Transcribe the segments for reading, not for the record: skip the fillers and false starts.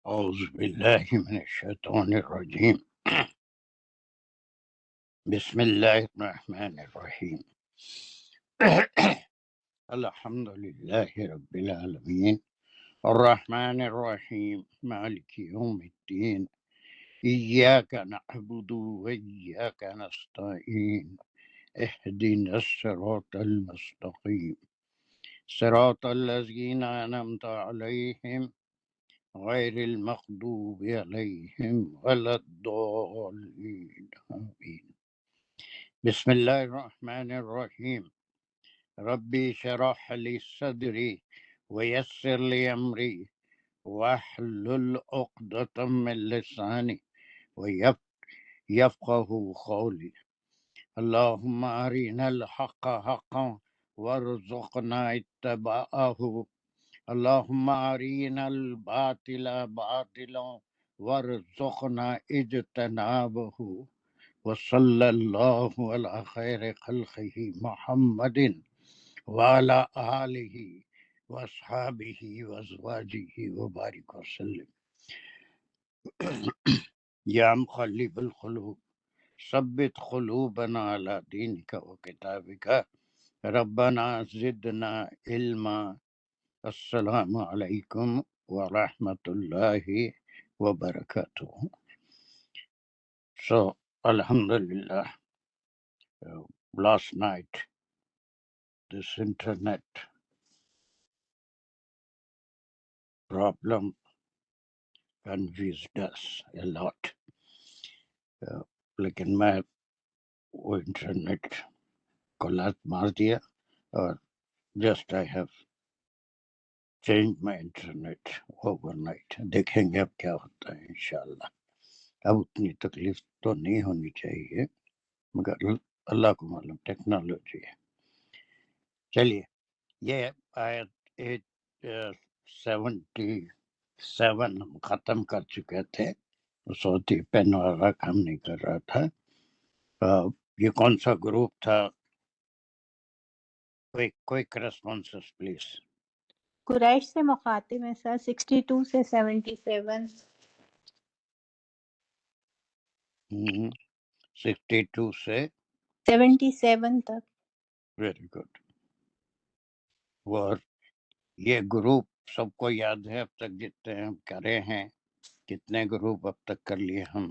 أعوذ بالله من الشيطان الرجيم. بسم الله الرحمن الرحيم. الحمد لله رب العالمين الرحمن الرحيم مالك يوم الدين إياك نعبد وإياك نستعين اهدنا الصراط المستقيم صراط الذين أنعمت عليهم غير المغضوب عليهم ولا الضالين آمين. بسم الله الرحمن الرحيم. ربي شرح لي صدري ويسر لي أمري واحلل عقدة من لساني ويفقه قولي. اللهم أرنا الحق حقا وارزقنا اتباعه. اللهم أرنا الباطل باطلا وارزقنا اجتنابه. وصلى الله على خير خلقه محمد وعلى آله وأصحابه وأزواجه وبارك وسلم. يا مقلب القلوب ثبت قلوبنا على دينك وكتابك. ربنا زدنا علما. السلام علیکم ورحمۃ اللہ وبرکاتہ. So, Alhamdulillah, last night this internet problem confused us a lot. لیکن میں وہ انٹرنیٹ کو لات مار دیا اور just I have change my internet over night. دیکھیں گے اب کیا ہوتا ہے انشاءاللہ. اب اتنی تکلیف تو نہیں ہونی چاہیے مگر اللہ کو معلوم، ٹیکنالوجی ہے. چلیے، یہ آیت 877 ہم ختم کر چکے تھے. صوتی پین والا کام نہیں کر رہا تھا. یہ کون سا گروپ تھا؟ Quick responses please. قریش سے مخاطب ہیں سر، 62 سے 77. 62 سے 77 تک. Very good. اور یہ گروپ سب کو یاد ہے اب تک جتنے ہم کرے ہیں؟ کتنے گروپ اب تک کر لیے ہم؟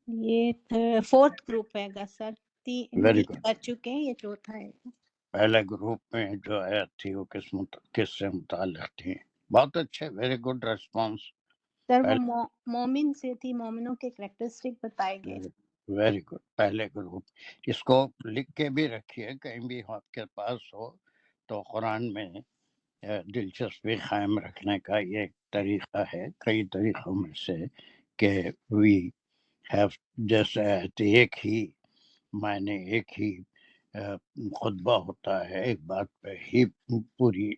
یہ 4th گروپ ہے گا سر. Very 3 good. کر چکے ہیں، یہ 4تھا ہے. پہلے گروپ میں جو آیت تھی وہ کس سے متعلق تھی؟ بہت اچھے، ویری گڈ ریسپانس. سر وہ مومن سے تھی، مومنوں کے کریکٹرسٹک بتائے گئے. Very good. پہلے گروپ اس کو لکھ کے بھی رکھیے، کہیں بھی آپ کے پاس ہو تو قرآن میں دلچسپی قائم رکھنے کا یہ ایک طریقہ ہے کئی طریقوں میں سے کہ وی ہیو جیسے ایک ہی معنی، ایک ہی خطبہ ہوتا ہے، ایک بات پہ ہی پوری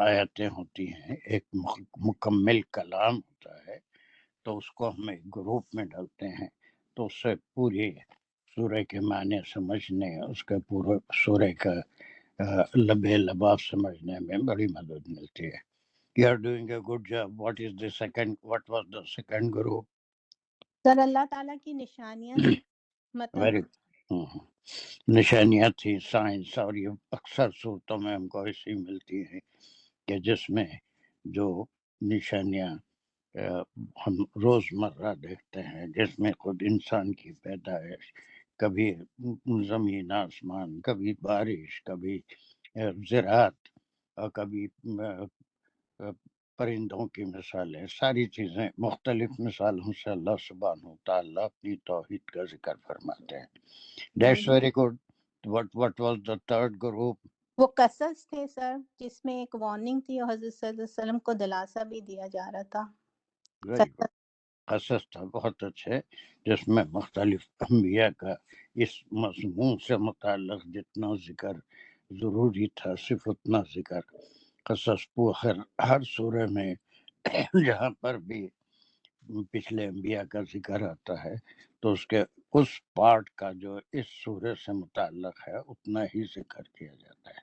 آیتیں ہوتی ہیں، ایک مکمل کلام ہوتا ہے. تو اس کو ہم ایک گروپ میں ڈالتے ہیں تو اس سے پوری سورہ کے معنی سمجھنے، اس کے پورے سورہ کا لبے لباب سمجھنے میں بڑی مدد ملتی ہے. You are doing a good job. What was the second group? سر اللہ تعالیٰ کی نشانیاں تھی، مطلب Very نشانیاں تھی، سائنس. اور یہ اکثر صورتوں میں ہم کو ایسی ملتی ہیں کہ جس میں جو نشانیاں ہم روزمرہ دیکھتے ہیں، جس میں خود انسان کی پیدائش، کبھی زمین آسمان، کبھی بارش، کبھی زراعت، اور کبھی پرندوں کی مثالیں، ساری چیزیں مختلف مثالوں سے اللہ سبحانہ وتعالیٰ اپنی توحید کا ذکر فرماتے ہیں. That's very good. What was the third group? وہ قصص تھے سر، جس میں ایک وارننگ تھی اور حضرت صلی اللہ علیہ وسلم کو دلاسا بھی دیا جا رہا تھا. Very good. قصص تھا، بہت اچھے، جس میں مختلف انبیاء کا اس مضمون سے متعلق جتنا ذکر ضروری تھا صرف اتنا ذکر. قصص ہر سورہ میں جہاں پر بھی پچھلے انبیاء کا ذکر آتا ہے تو اس کے اس پارٹ کا جو اس سورہ سے متعلق ہے اتنا ہی ذکر کیا جاتا ہے،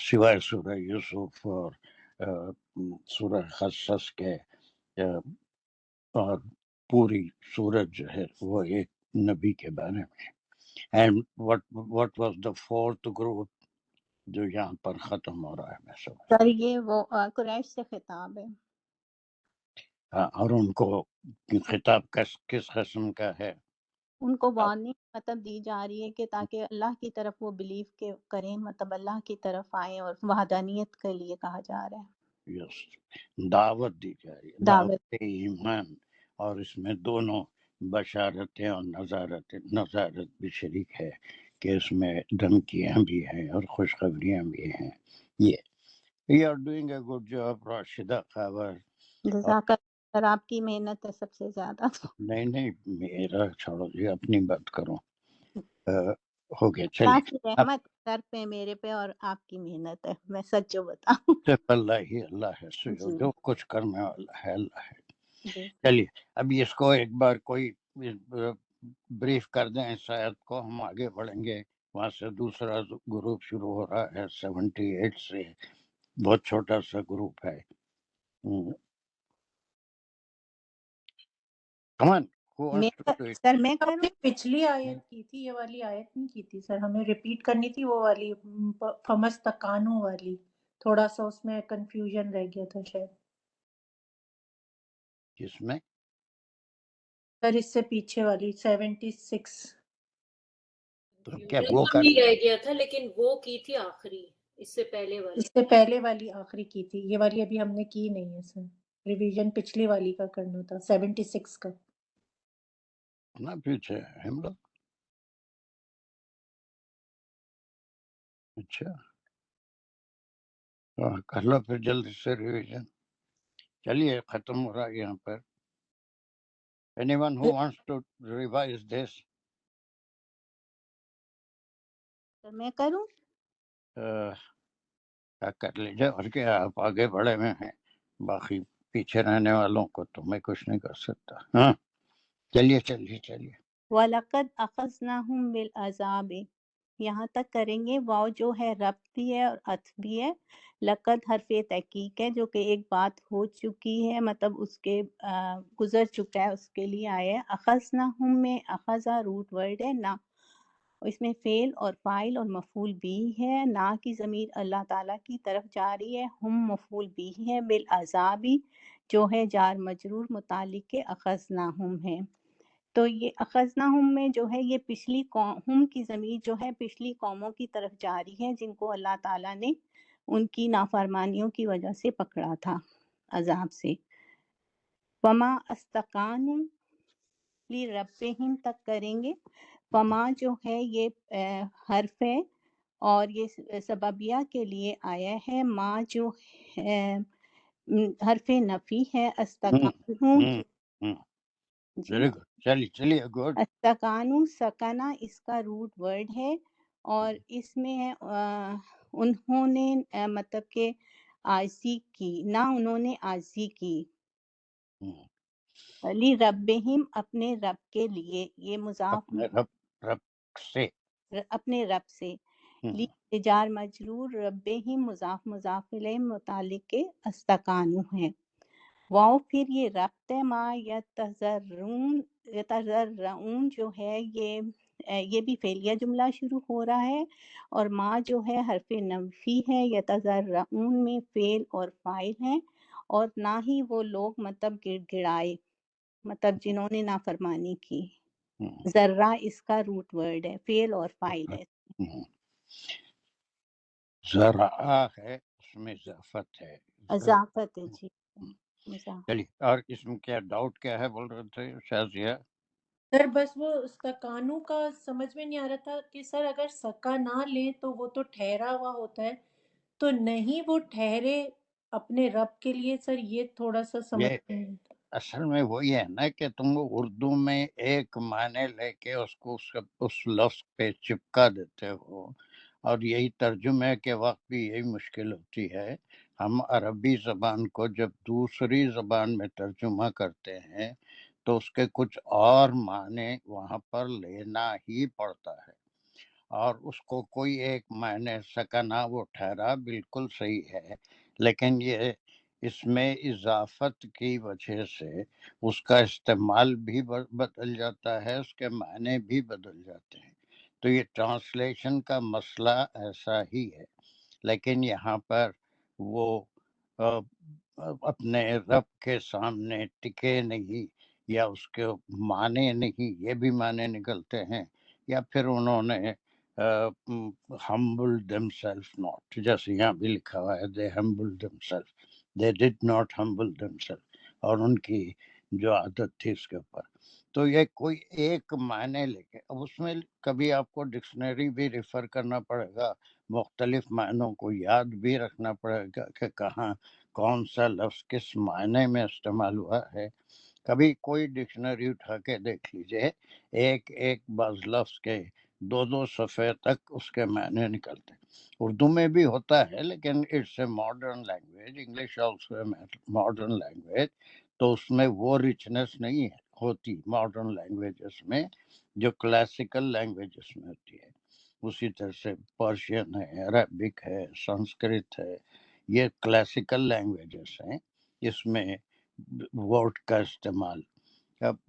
سوائے سورہ یوسف اور سورہ قصص کے اور پوری سورج جو ہے وہ ایک نبی کے بارے میں. And what was the fourth group جو یہاں پر ختم ہو رہا ہے؟ میں سمجھ سر یہ وہ قریش سے خطاب ہے. اور ان کو خطاب کس قسم کا ہے؟ ان کو وارننگ مطلب دی جا رہی ہے کہ تاکہ اللہ کی طرف وہ بلیو کریں، مطلب اللہ کی طرف آئیں، اور وحدانیت کے لیے کہا جا رہا ہے. یس، دعوت دی جا رہی ہے، دعوت. دعوت ایمان. اور اس میں دونوں بشارتیں اور نظارت بھی شریک ہے کہ اس میں دھمکیاں بھی ہیں اور خوشخبریاں بھی ہیں. یہ are doing a good job Rashida Khawar. جزاک اللہ. سر آپ کی محنت ہے سب سے زیادہ. نہیں میرا چھوڑو جی، اپنی بات کرو. ہو گیا، اللہ چلیے. کی رحمت سر پہ میرے پہ اور آپ کی محنت ہے، میں سچ جو بتاؤں. صرف اللہ ہی اللہ ہے، جی جو کچھ کرنے والا ہے اللہ ہے. جی. چلیے اب اس کو ایک بار کوئی بریف کر دیں شاید کو، ہم آگے بڑھیں گے. وہاں سے دوسرا گروپ شروع ہو رہا ہے 78 سے، بہت چھوٹا سا گروپ ہے. کمان سر میں ہم کروں. نے پچھلی آیت کی تھی، یہ والی آیت نہیں کی تھی سر، ہمیں ریپیٹ کرنی تھی وہ والی فمستقانو والی. تھوڑا سا اس میں کنفیوژن رہ گیا تھا شاید جس میں سر، اس سے پیچھے والی 76. تو کیا وہ کر نہیں رہ گیا تھا، لیکن وہ کی تھی آخری، اس سے پہلے والی. اس سے پہلے والی آخری کی تھی، یہ والی ابھی ہم نے کی نہیں ہے سر. ریویژن پچھلی والی کا کرنا تھا 76 کا. نہ پیچھے ہم لوگ. اچھا کر لو پھر جلدی سے ریویژن. چلیے ختم ہو رہا ہے یہاں پر. Anyone who wants to revise this? سر میں کروں. کر لیجیے، اور کیا آپ آگے بڑھے ہوئے ہیں، باقی پیچھے رہنے والوں کو تو میں کچھ نہیں کر سکتا. ہاں چلیے. وَلَقَدْ أَخَذْنَاهُمْ بِالْعَذَابِ، یہاں تک کریں گے. واو جو ہے ربط بھی ہے اور عطف بھی ہے. لقد حرف تحقیق ہے جو کہ ایک بات ہو چکی ہے، مطلب اس کے گزر چکا ہے، اس کے لیے آیا ہے. اخذناہم میں اخذا روٹ ورڈ ہے، نہ اس میں فعل اور فاعل اور مفعول بھی ہے. نہ کی ضمیر اللہ تعالیٰ کی طرف جا رہی ہے، ہم مفعول بھی ہے. بالعذابی جو ہے جار مجرور متعلق کے اخذناہم ہے. تو یہ اخذناہم میں جو ہے یہ پچھلی ہم کی ضمیر جو ہے پچھلی قوموں کی طرف جاری ہے جن کو اللہ تعالیٰ نے ان کی نافرمانیوں کی وجہ سے پکڑا تھا عذاب سے. وما استقانوا لربہم تک کریں گے. وما جو ہے یہ حرف ہے اور یہ سببیہ کے لیے آیا ہے. ما جو حرف نفی ہے. استقانوا جی. Very good. چلیے گڈ. استقانو سکنا اس کا روٹ ورڈ ہے اور اس میں ہے انہوں نے مطلب کہ عاجزی کی، نہ انہوں نے عاجزی کی. لی ربہم اپنے رب کے لیے، یہ مضاف اپنے رب سے. اپنے رب سے. لی جار مجرور، ربہم مضاف مضاف الیہ متعلق کے استقانو ہیں. واؤ پھر یہ ربط ہے. ما یتضرعون جو ہے یہ بھی فعلیہ جملہ شروع ہو رہا ہے اور ما جو ہے حرف نفی ہے. یتضرعون میں فعل اور فاعل ہیں اور نہ ہی وہ لوگ مطلب گڑ گڑائے، مطلب جنہوں نے نافرمانی کی. ذرہ اس کا روٹ ورڈ ہے، فعل اور فاعل ہے. ذرا ہے، اس میں اضافت ہے. اضافت ہے جی. مضاف. چلیے، اور اس میں کیا ڈاؤٹ کیا ہے بول رہے تھے شازیہ؟ سر بس وہ استقانو کا سمجھ میں نہیں آ رہا تھا کہ سر اگر سکا نہ لیں تو وہ تو ٹھہرا ہوا ہوتا ہے، تو نہیں وہ ٹھہرے اپنے رب کے لیے. سر یہ تھوڑا سا سمجھ یہ میں اصل میں وہی ہے نا کہ تم اردو میں ایک معنی لے کے اس کو اس لفظ پہ چپکا دیتے ہو، اور یہی ترجمے کے وقت بھی یہی مشکل ہوتی ہے. ہم عربی زبان کو جب دوسری زبان میں ترجمہ کرتے ہیں تو اس کے کچھ اور معنی وہاں پر لینا ہی پڑتا ہے، اور اس کو کوئی ایک معنی سکنا وہ ٹھہرا بالکل صحیح ہے، لیکن یہ اس میں اضافت کی وجہ سے اس کا استعمال بھی بدل جاتا ہے، اس کے معنی بھی بدل جاتے ہیں. تو یہ ٹرانسلیشن کا مسئلہ ایسا ہی ہے. لیکن یہاں پر وہ اپنے رب کے سامنے ٹکے نہیں، یا اس کے معنی نہیں، یہ بھی معنی نکلتے ہیں، یا پھر انہوں نے humble themselves not، جیسے یہاں بھی لکھا ہوا ہے they humble themselves، they did not humble themselves، اور ان کی جو عادت تھی اس کے اوپر. تو یہ کوئی ایک معنی لے کے، اب اس میں کبھی آپ کو ڈکشنری بھی ریفر کرنا پڑے گا، مختلف معنوں کو یاد بھی رکھنا پڑے گا کہ کہاں کون سا لفظ کس معنی میں استعمال ہوا ہے. کبھی کوئی ڈکشنری اٹھا کے دیکھ لیجئے، ایک ایک بعض لفظ کے 2 صفحے تک اس کے معنی نکلتے. اردو میں بھی ہوتا ہے، لیکن it's a modern language, English also a modern language, تو اس میں وہ رچنس نہیں ہوتی ماڈرن لینگویجز میں جو کلاسیکل لینگویجز میں ہوتی ہے. اسی طرح سے پرشین ہے، عربک ہے، سنسکرت ہے، یہ کلاسیکل لینگویجز ہیں. اس میں ورڈ کا استعمال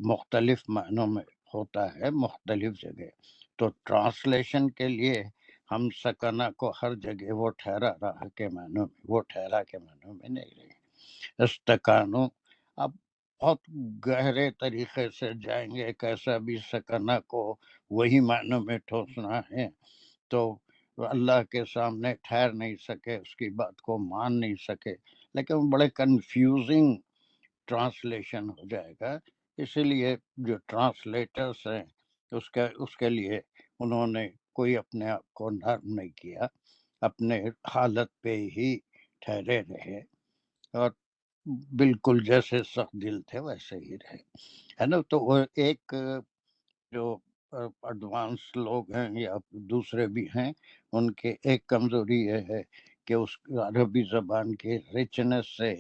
مختلف معنوں میں ہوتا ہے مختلف جگہ. تو ٹرانسلیشن کے لیے ہم سکنا کو ہر جگہ وہ ٹھہرا رہا کے معنوں میں، وہ ٹھہرا کے معنوں میں نہیں رہے. استکانو اب بہت گہرے طریقے سے جائیں گے، کیسا بھی سکنا کو وہی معنوں میں ٹھوسنا ہے تو اللہ کے سامنے ٹھہر نہیں سکے، اس کی بات کو مان نہیں سکے. لیکن بڑے کنفیوزنگ ٹرانسلیشن ہو جائے گا. اسی لیے جو ٹرانسلیٹرس ہیں اس کے لیے انہوں نے کوئی اپنے آپ کو نرم نہیں کیا، اپنے حالت پہ ہی ٹھہرے رہے، اور بالکل جیسے سخت دل تھے ویسے ہی رہے، ہے نا. تو وہ ایک جو ایڈوانس لوگ ہیں یا دوسرے بھی ہیں، ان کے ایک کمزوری یہ ہے کہ اس عربی زبان کی رچنس سے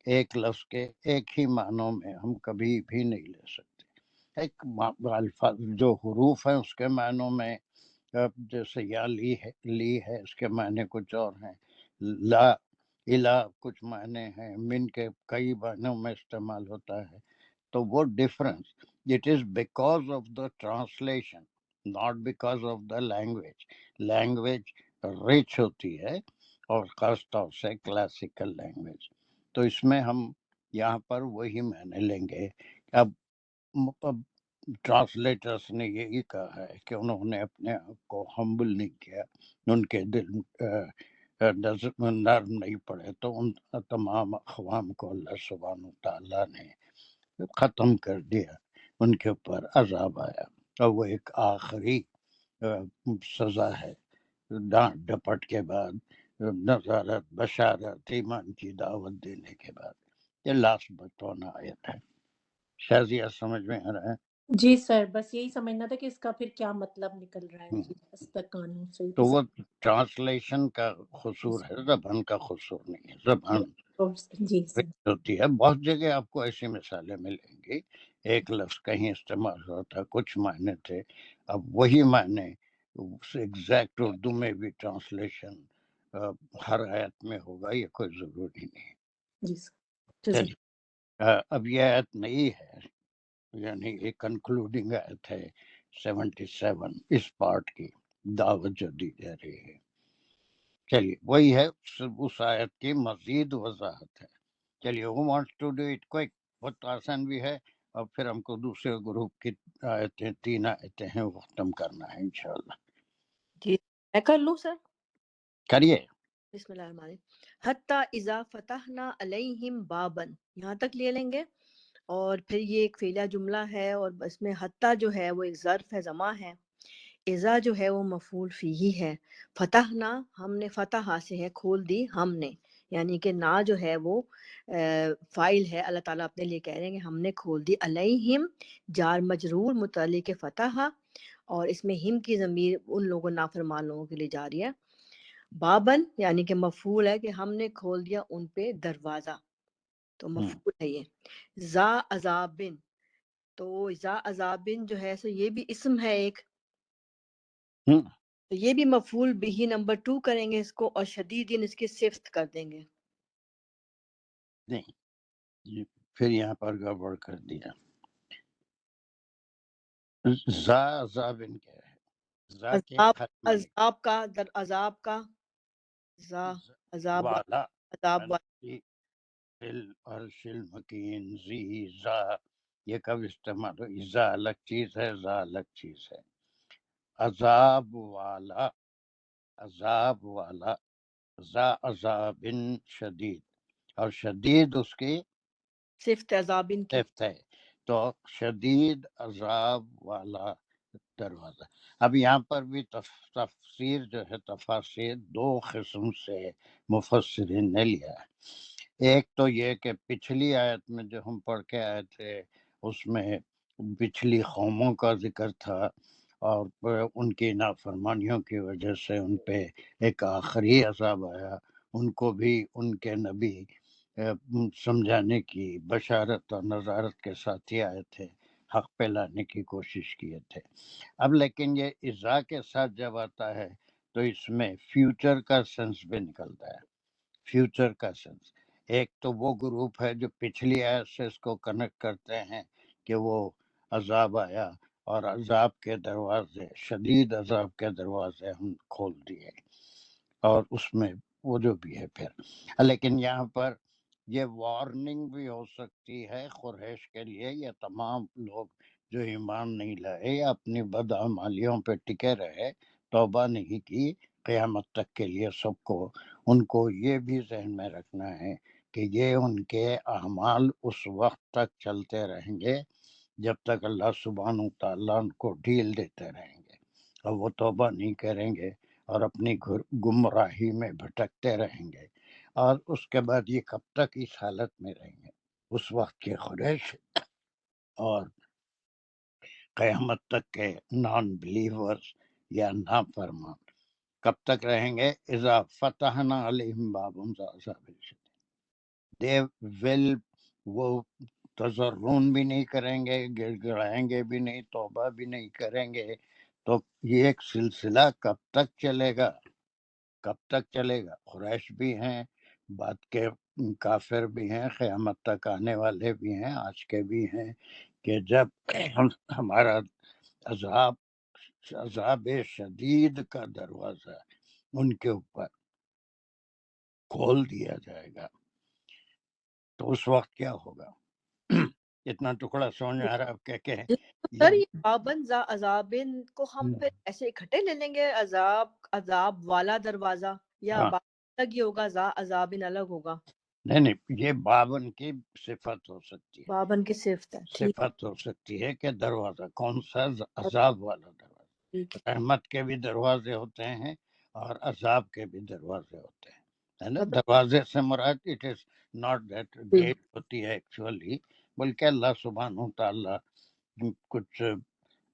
ایک لفظ کے ایک ہی معنوں میں ہم کبھی بھی نہیں لے سکتے. ایک الفاظ جو حروف ہیں اس کے معنوں میں، جیسے یا لی ہے اس کے معنی کچھ اور ہیں، لا الہ کچھ معنی ہیں، من کے کئی معنوں میں استعمال ہوتا ہے. تو وہ difference it is because of the translation, not because of the language. Language rich ہوتی ہے، اور خاص طور سے کلاسیکل لینگویج. تو اس میں ہم یہاں پر وہی معنی لیں گے. اب ٹرانسلیٹرس نے یہی کہا ہے کہ انہوں نے اپنے آپ کو ہمبل نہیں کیا، ان کے دل نرم نہیں پڑے، تو ان تمام اقوام کو اللہ سبحانہ وتعالیٰ نے ختم کر دیا، ان کے اوپر عذاب آیا، اور وہ ایک آخری سزا ہے ڈانٹ ڈپٹ کے بعد، نظارت بشارت ایمان کی دعوت دینے کے بعد. یہ لاسٹ بتانا آیت ہے. شازیہ سمجھ میں آ رہا ہے؟ جی سر، بس یہی سمجھنا تھا کہ اس کا پھر کیا مطلب نکل رہا ہے. جی استکانو سے تو وہ ٹرانسلیشن کا قصور ہے، زبان کا قصور نہیں ہے. زبان جی سر. ہوتی ہے. بہت جگہ آپ کو ایسی مثالیں ملیں گی، ایک لفظ کہیں استعمال ہوتا، کچھ معنی تھے، اب وہی معنی ایگزیکٹ اردو میں بھی ٹرانسلیشن ہر آیت میں ہوگا، یہ کوئی ضروری نہیں. جی سر. چلیے اب یہ آیت نہیں ہے، یعنی یہ کنکلوڈنگ آیت ہے 77 اس پارٹ کی، دعوت جو دی جا رہی ہے. چلیے وہی ہے، اس آیت کی مزید وضاحت ہے. چلیے who wants to do it quick؟ بہت آسان بھی ہے، اور پھر ہم کو دوسرے گروپ کی آیتیں 3 آیتیں ہیں وہ ختم کرنا ہے انشاءاللہ. جی میں کر لوں سر؟ کریے. بسم اللہ الرحمن الرحیم. حتی اذا فتحنا علیہم بابن، یہاں تک لے لیں گے. اور پھر یہ ایک فعلیہ جملہ ہے، اور اس میں حتی جو ہے وہ ایک ظرف ہے، زماں ہے. اذا جو ہے وہ مفعول فیہ ہے. فتحنا ہم نے، فتح سے ہے کھول دی ہم نے، یعنی کہ نا جو ہے وہ فائل ہے، اللہ تعالیٰ اپنے لیے کہہ رہے ہیں کہ ہم نے کھول دی. علیہم جار مجرور متعلق فتح، اور اس میں ہم کی ضمیر ان لوگوں نافرمان لوگوں کے لیے جاری ہے. بابن یعنی کہ مفعول ہے کہ ہم نے کھول دیا ان پہ دروازہ، تو مفعول ہے یہ. ذا عذابن، تو ذا عذابن جو ہے سو یہ بھی اسم ہے ایک، تو یہ بھی مفعول بھی نمبر 2 کریں گے اس کو، اور شدیدن اس کی صفت کر دیں گے. نہیں، یہ پھر یہاں پر گڑبڑ کر دیا. زا عذابن کیا ہے؟ زا کے عذاب ختم عذاب کا در عذاب کا زا عذاب والا عذاب والا فل عرش المکین زی زا، یہ کب استعمال ہو؟ زا الگ چیز ہے، زا الگ چیز ہے. عذاب والا، عذاب والا، ذا عذاب شدید، اور شدید اس کی صفت عذابن کی صفت ہے، تو شدید عذاب والا دروازہ. اب یہاں پر بھی تفسیر جو ہے، تفاسیر دو قسم سے مفسرین نے لیا ہے. ایک تو یہ کہ پچھلی آیت میں جو ہم پڑھ کے آئے تھے اس میں پچھلی قوموں کا ذکر تھا، اور ان کی نافرمانیوں کی وجہ سے ان پہ ایک آخری عذاب آیا. ان کو بھی ان کے نبی سمجھانے کی بشارت اور نظارت کے ساتھ ہی آئے تھے، حق پہ لانے کی کوشش کیے تھے. اب لیکن یہ اذا کے ساتھ جب آتا ہے تو اس میں فیوچر کا سینس بھی نکلتا ہے. فیوچر کا سینس، ایک تو وہ گروپ ہے جو پچھلی آیت سے اس کو کنیکٹ کرتے ہیں کہ وہ عذاب آیا اور عذاب کے دروازے، شدید عذاب کے دروازے ہم کھول دیے، اور اس میں وہ جو بھی ہے پھر. لیکن یہاں پر یہ وارننگ بھی ہو سکتی ہے قریش کے لیے، یہ تمام لوگ جو ایمان نہیں لائے یا اپنی بدعمالیوں پہ ٹکے رہے، توبہ نہیں کی، قیامت تک کے لیے سب کو ان کو یہ بھی ذہن میں رکھنا ہے کہ یہ ان کے اعمال اس وقت تک چلتے رہیں گے جب تک اللہ سبحانہ تعالیٰ ان کو ڈھیل دیتے رہیں گے، اور وہ توبہ نہیں کریں گے اور اپنی گمراہی میں بھٹکتے رہیں گے. اور اس کے بعد یہ کب تک اس حالت میں رہیں گے؟ اس وقت کے قریش اور قیامت تک کے نان بلیورز یا نافرمان کب تک رہیں گے؟ اذا فتحنا علیہم بابا ذا عذاب شدید، دے ول، وہ تضرون بھی نہیں کریں گے، گڑ گڑائیں گے بھی نہیں، توبہ بھی نہیں کریں گے. تو یہ ایک سلسلہ کب تک چلے گا؟ کب تک چلے گا؟ قریش بھی ہیں، بعد کے کافر بھی ہیں، قیامت تک آنے والے بھی ہیں، آج کے بھی ہیں، کہ جب ہمارا عذاب شدید کا دروازہ ان کے اوپر کھول دیا جائے گا تو اس وقت کیا ہوگا؟ اتنا ٹکڑا سمجھ آ رہا کہ سر یہ بابن ذا عذابن کو ہم پھر ایسے اکٹھے لے لیں گے، عذاب والا دروازہ، یا ہاں، بابن الگ ہی ہوگا، ذا عذابن الگ ہوگا؟ نہیں، یہ بابن کی صفت ہو سکتی ہے، بابن کی صفت ہے، ٹھیک صفت ہو سکتی ہے کہ دروازہ کون سا؟ عذاب والا دروازہ. ٹھیک ہے. رحمت کے بھی دروازے ہوتے ہیں اور عذاب کے بھی دروازے ہوتے ہیں، ہے نا. مطلب دروازے سے مراد it is not that gate ہوتی ہے ایکچولی، بلکہ اللہ سبحانہ تعالیٰ کچھ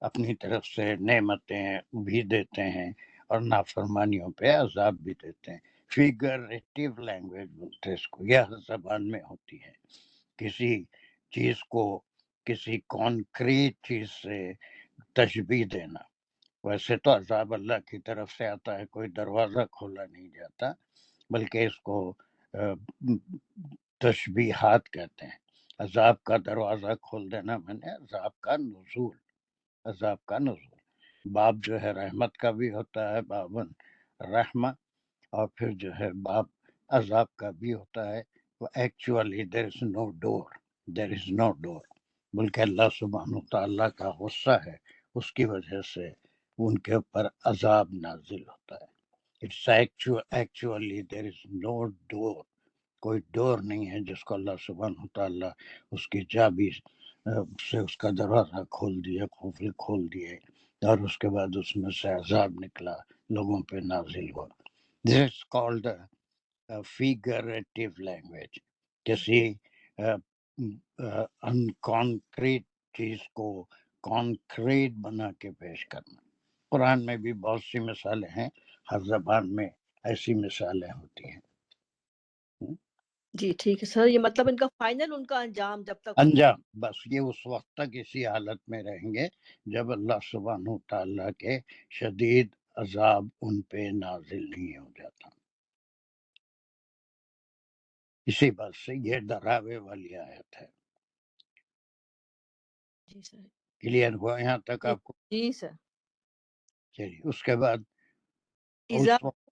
اپنی طرف سے نعمتیں بھی دیتے ہیں اور نافرمانیوں پہ عذاب بھی دیتے ہیں. فیگریٹو لینگویج بولتے اس کو، یہ ہر زبان میں ہوتی ہے. کسی چیز کو کسی کانکریٹ چیز سے تشبیہ دینا. ویسے تو عذاب اللہ کی طرف سے آتا ہے، کوئی دروازہ کھولا نہیں جاتا، بلکہ اس کو تشبیہات کہتے ہیں. عذاب کا دروازہ کھول دینا میں نے عذاب کا نزول، عذاب کا نزول. باب جو ہے رحمت کا بھی ہوتا ہے، بابن رحمہ، اور پھر جو ہے باب عذاب کا بھی ہوتا ہے. وہ ایکچولی دیر از نو ڈور، دیر از نو ڈور، بلکہ اللہ سبحانہ تعالیٰ کا غصہ ہے، اس کی وجہ سے ان کے اوپر عذاب نازل ہوتا ہے. اٹس ایکچولی دیر از نو ڈور، کوئی ڈور نہیں ہے جس کو اللہ سبحانہ تعالیٰ اس کی چابی سے اس کا دروازہ کھول دیے، قفل کھول دیے، اور اس کے بعد اس میں سے عذاب نکلا، لوگوں پہ نازل ہوا. This is called a figurative language. کسی انکانکریٹ چیز کو کانکریٹ بنا کے پیش کرنا. قرآن میں بھی بہت سی مثالیں ہیں، ہر زبان میں ایسی مثالیں ہوتی ہیں. جی ٹھیک ہے سر. یہ مطلب ان کا فائنل، ان کا انجام جب تک انجام بس یہ اس وقت تک اسی حالت میں رہیں گے جب اللہ سبحانہ تعالیٰ کے شدید عذاب ان پہ نازل نہیں ہو جاتا. اسی بات سے یہ ڈراوے والی آیت ہے. جی سر. کلیئر ہوا یہاں تک آپ کو؟ جی سر. چلیے اس کے بعد اذا اس وقت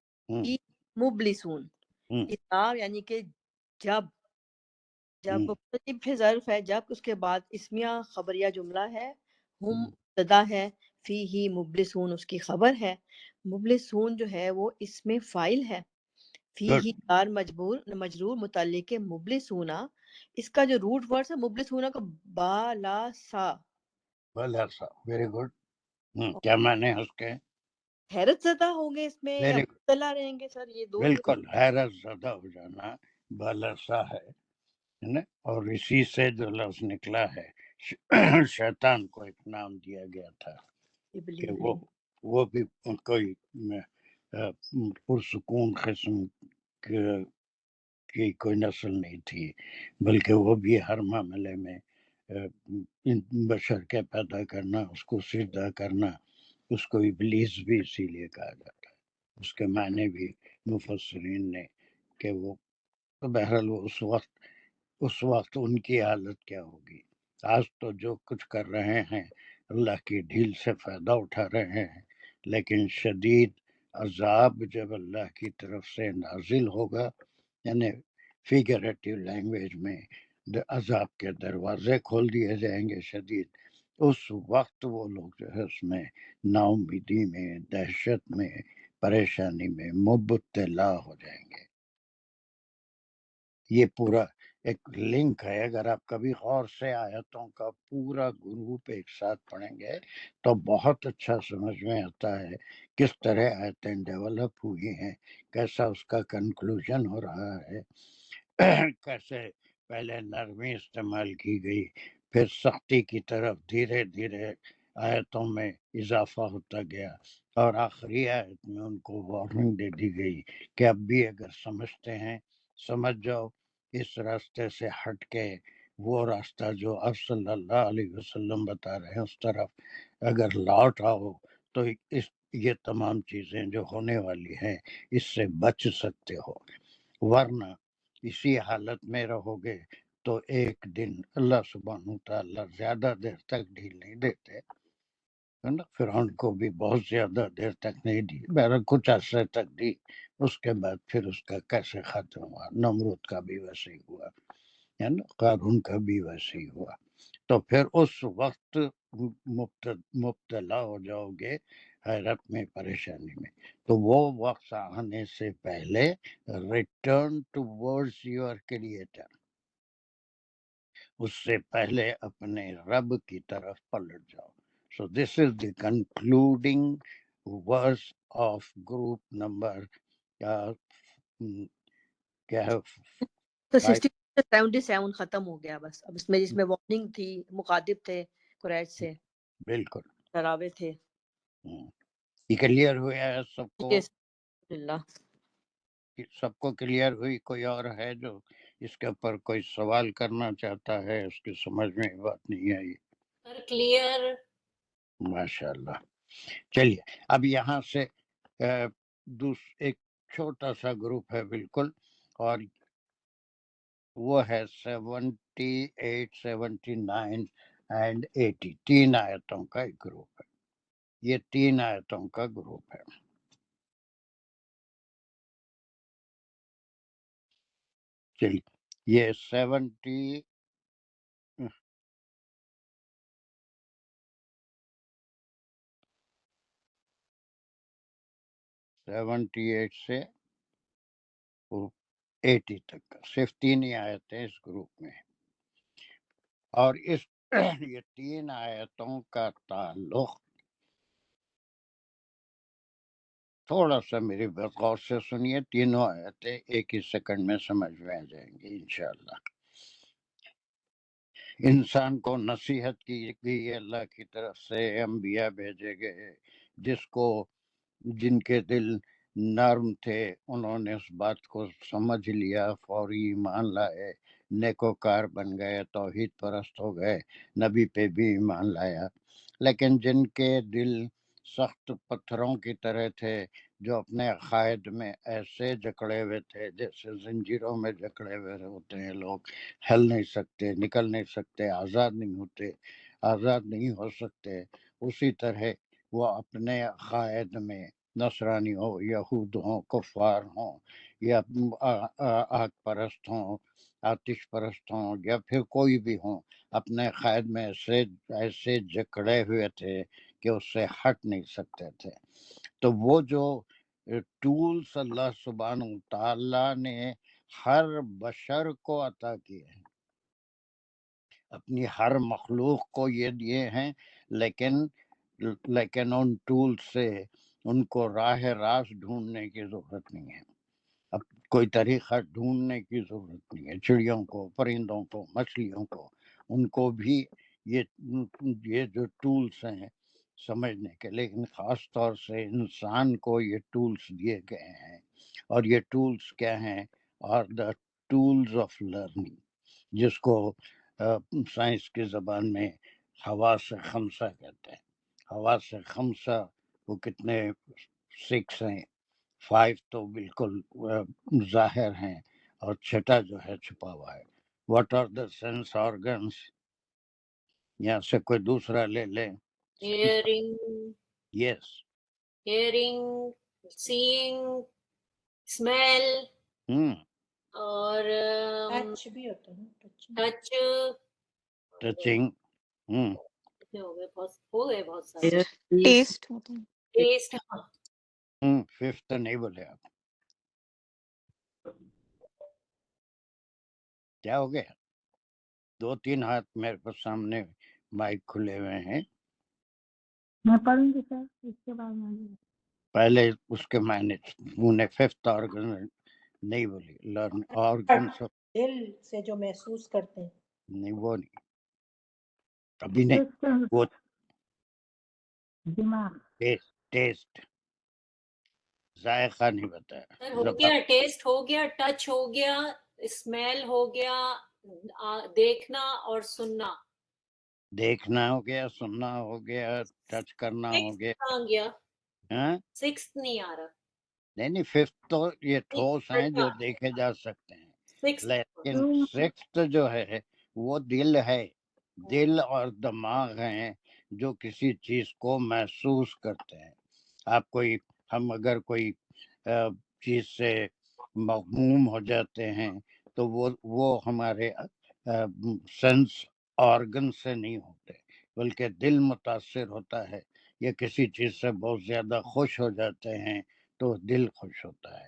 مبلسون، اذا یعنی کہ جب مختلف پھر ظرف ہے جب، اس کے بعد اسمیہ خبریہ جملہ ہے، ہم مبتدا ہے، فی ہی مبلسون اس کی خبر ہے. مبلسون جو ہے وہ اس میں فائل ہے، فی ہی دار مجرور متعلق مبلسونا. اس کا جو روٹ ورڈ ہے مبلسونا کا بالاسا. بالاسا، ویری گڈ. کیا معنی ہے اس کے؟ حیرت زدہ ہوں گے اس میں یا مبتلا رہیں گے سر؟ یہ دو بالکل حیرت زدہ ہو جانا بالاسا ہے نا. اور اسی سے جو لفظ نکلا ہے شیطان کو ایک نام دیا گیا تھا کہ وہ بھی کوئی پرسکون قسم کی کوئی نسل نہیں تھی، بلکہ وہ بھی ہر معاملے میں بشر کے پیدا کرنا، اس کو سجدہ کرنا، اس کو ابلیس بھی اسی لیے کہا جاتا ہے. اس کے معنی بھی مفسرین نے کہ وہ بہرحال وہ اس وقت ان کی حالت کیا ہوگی. آج تو جو کچھ کر رہے ہیں اللہ کی ڈھیل سے فائدہ اٹھا رہے ہیں، لیکن شدید عذاب جب اللہ کی طرف سے نازل ہوگا، یعنی فیگریٹو لینگویج میں عذاب کے دروازے کھول دیے جائیں گے شدید، اس وقت وہ لوگ جو ہے اس میں نا امیدی میں، دہشت میں، پریشانی میں مبتلا ہو جائیں گے. یہ پورا ایک لنک ہے. اگر آپ کبھی غور سے آیتوں کا پورا گروپ ایک ساتھ پڑھیں گے تو بہت اچھا سمجھ میں آتا ہے کس طرح آیتیں ڈیولپ ہوئی ہیں، کیسا اس کا کنکلوژن ہو رہا ہے، کیسے پہلے نرمی استعمال کی گئی، پھر سختی کی طرف دھیرے دھیرے آیتوں میں اضافہ ہوتا گیا، اور آخری آیت میں ان کو وارننگ دے دی گئی کہ اب بھی اگر سمجھتے ہیں سمجھ جاؤ، اس راستے سے ہٹ کے وہ راستہ جو آپ صلی اللہ علیہ وسلم بتا رہے ہیں اس طرف اگر لوٹ آؤ تو یہ تمام چیزیں جو ہونے والی ہیں اس سے بچ سکتے ہو. ورنہ اسی حالت میں رہو گے تو ایک دن اللہ سبحانہ تعالیٰ زیادہ دیر تک ڈھیل نہیں دیتے. فرعون کو بھی بہت زیادہ دیر تک نہیں دی، بہرحال کچھ عرصے تک دی. اس کے بعد پھر اس کا کیسے ختم ہوا، نمرود کا بھی ویسے ہی ہوا ہے نا، قارون کا بھی ویسے ہی ہوا. تو پھر اس وقت مبتلا ہو جاؤ گے حیرت میں، پریشانی میں. تو وہ وقت آنے سے پہلے ریٹرن ٹوورڈز یور کریٹر، اس سے پہلے اپنے رب کی طرف پلٹ جاؤ. So this is the concluding verse of group number کیا ہے 77 ختم ہو گیا بس. اب اس میں جس میں وارننگ تھی، مخاطب تھے قریش سے، بالکل ڈراوے تھے. یہ کلیئر ہوا ہے سب کو؟ سب کو کلیئر ہوئی؟ کوئی اور ہے جو اس کے اوپر کوئی سوال کرنا چاہتا ہے؟ اس کی سمجھ میں بات نہیں آئی؟ کلیئر. ماشاء اللہ. چلیے اب یہاں سے ایک چھوٹا سا گروپ ہے بالکل، اور وہ ہے 78 79 اینڈ 80، 3 آیتوں کا ایک گروپ ہے. یہ 3 آیتوں کا گروپ ہے. چلیے یہ 78 سے 80 تک کا صرف 3 ہی آیتیں اس گروپ میں ہیں. اور یہ 3 آیتوں کا تعلق تھوڑا سا میری بات غور سے سنیے، تینوں آیتیں ایک ہی سیکنڈ میں سمجھ میں آ جائیں گی انشاءاللہ. انسان کو نصیحت کی گئی اللہ کی طرف سے، انبیاء بھیجے گئے جن کے دل نرم تھے، انہوں نے اس بات کو سمجھ لیا، فوری ایمان لائے، نیکوکار بن گئے، توحید پرست ہو گئے، نبی پہ بھی ایمان لایا. لیکن جن کے دل سخت پتھروں کی طرح تھے، جو اپنے عقائد میں ایسے جکڑے ہوئے تھے جیسے زنجیروں میں جکڑے ہوئے ہوتے ہیں لوگ، ہل نہیں سکتے، نکل نہیں سکتے، آزاد نہیں ہوتے، آزاد نہیں ہو سکتے، اسی طرح وہ اپنے عقائد میں نصرانی ہو، یہود ہوں، کفار ہوں، یا آگ پرست ہوں، آتش پرست ہوں، یا پھر کوئی بھی ہوں، اپنے عقائد میں ایسے جکڑے ہوئے تھے کہ اس سے ہٹ نہیں سکتے تھے۔ تو وہ جو ٹولز اللہ سبحانہ تعالیٰ نے ہر بشر کو عطا کیے ہیں، اپنی ہر مخلوق کو یہ دیے ہیں، لیکن ان ٹول سے ان کو راہ راست ڈھونڈنے کی ضرورت نہیں ہے، اب کوئی طریقہ ڈھونڈنے کی ضرورت نہیں ہے۔ چڑیوں کو، پرندوں کو، مچھلیوں کو، ان کو بھی یہ جو ٹولز ہیں سمجھنے کے، لیکن خاص طور سے انسان کو یہ ٹولز دیے گئے ہیں، اور یہ ٹولز کیا ہیں؟ اور دا ٹولز آف لرننگ، جس کو سائنس کی زبان میں حواس خمسہ کہتے ہیں۔ حواس خمسہ وہ کتنے 6 ہیں، 5 تو بالکل ظاہر ہیں، اور چھٹا جو ہے چھپا ہوا ہے۔ What are the sense organs? یہاں سے کوئی دوسرا لے لیں۔ یس، hearing, seeing, smell اور ٹچ بھی ہوتا ہے نا، ٹچ، ٹچنگ، ہو گئے بہت سارے، ٹیسٹ ہوتا ہے۔ ٹیسٹ، ففتھ نہیں بولے آپ، کیا ہو گیا؟ 2-3 ہاتھ میرے پاس سامنے مائک کھلے ہوئے ہیں، میں پڑھوں گی سر، اس کے بعد میں پہلے اس کے معنی انہوں نے ففتھ آرگن نہیں بولی، لرن آرگن سب دل سے جو محسوس کرتے ہیں۔ نہیں، وہ نہیں، ابھی نہیں، وہ دماغ ٹیسٹ، ذائقہ نہیں بتایا، ہو گیا، ٹیسٹ ہو گیا، ٹچ ہو گیا، اسمیل ہو گیا، دیکھنا اور سننا۔ دیکھنا ہو گیا، سننا ہو گیا، ٹچ کرنا ہو گیا، کہاں گیا؟ ہاں 6 نہیں آ رہا، نہیں، ففتھ تو یہ ٹھوس ہیں جو دیکھے جا سکتے ہیں، 6 لیکن سکستھ جو ہے وہ دل ہے، دل اور دماغ ہیں جو کسی چیز کو محسوس کرتے ہیں۔ آپ ہم اگر کوئی چیز سے مغموم ہو جاتے ہیں تو وہ ہمارے سینس آرگن سے نہیں ہوتے، بلکہ دل متاثر ہوتا ہے، یا کسی چیز سے بہت زیادہ خوش ہو جاتے ہیں تو دل خوش ہوتا ہے،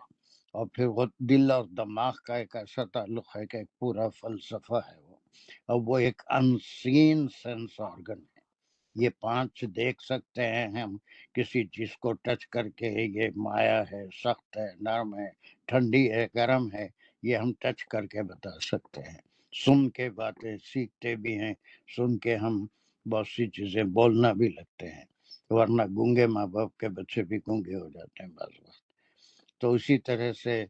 اور پھر وہ دل اور دماغ کا ایک ایسا تعلق ہے کہ ایک پورا فلسفہ ہے وہ، اور وہ ایک انسین سینس آرگن ہے۔ یہ 5 دیکھ سکتے ہیں ہم کسی چیز کو ٹچ کر کے، یہ مایا ہے، سخت ہے، نرم ہے، ٹھنڈی ہے، گرم ہے، یہ ہم ٹچ کر کے بتا سکتے ہیں۔ سن کے باتیں سیکھتے بھی ہیں، سن کے ہم بہت سی چیزیں بولنا بھی لگتے ہیں، ورنہ گونگے ماں باپ کے بچے بھی گونگے ہو جاتے ہیں بعض وقت۔ تو اسی طرح سے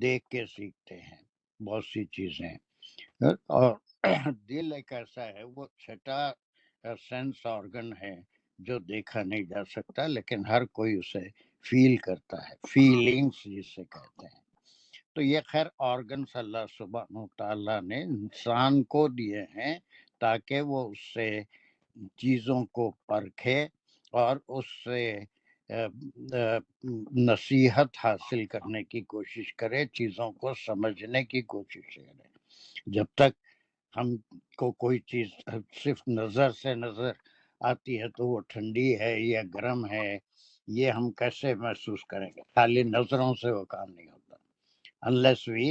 دیکھ کے سیکھتے ہیں بہت سی چیزیں، اور دل ایک ایسا ہے، وہ چھٹا سینس آرگن ہے جو دیکھا نہیں جا سکتا، لیکن ہر کوئی اسے فیل کرتا ہے، فیلنگز جسے کہتے ہیں۔ تو یہ خیر آرگنز اللہ سبحانہ تعالیٰ نے انسان کو دیے ہیں تاکہ وہ اس سے چیزوں کو پرکھے اور اس سے نصیحت حاصل کرنے کی کوشش کرے، چیزوں کو سمجھنے کی کوشش کرے۔ جب تک ہم کو کوئی چیز صرف نظر سے نظر آتی ہے تو وہ ٹھنڈی ہے یا گرم ہے، یہ ہم کیسے محسوس کریں گے؟ خالی نظروں سے وہ کام نہیں ہوتا، unless we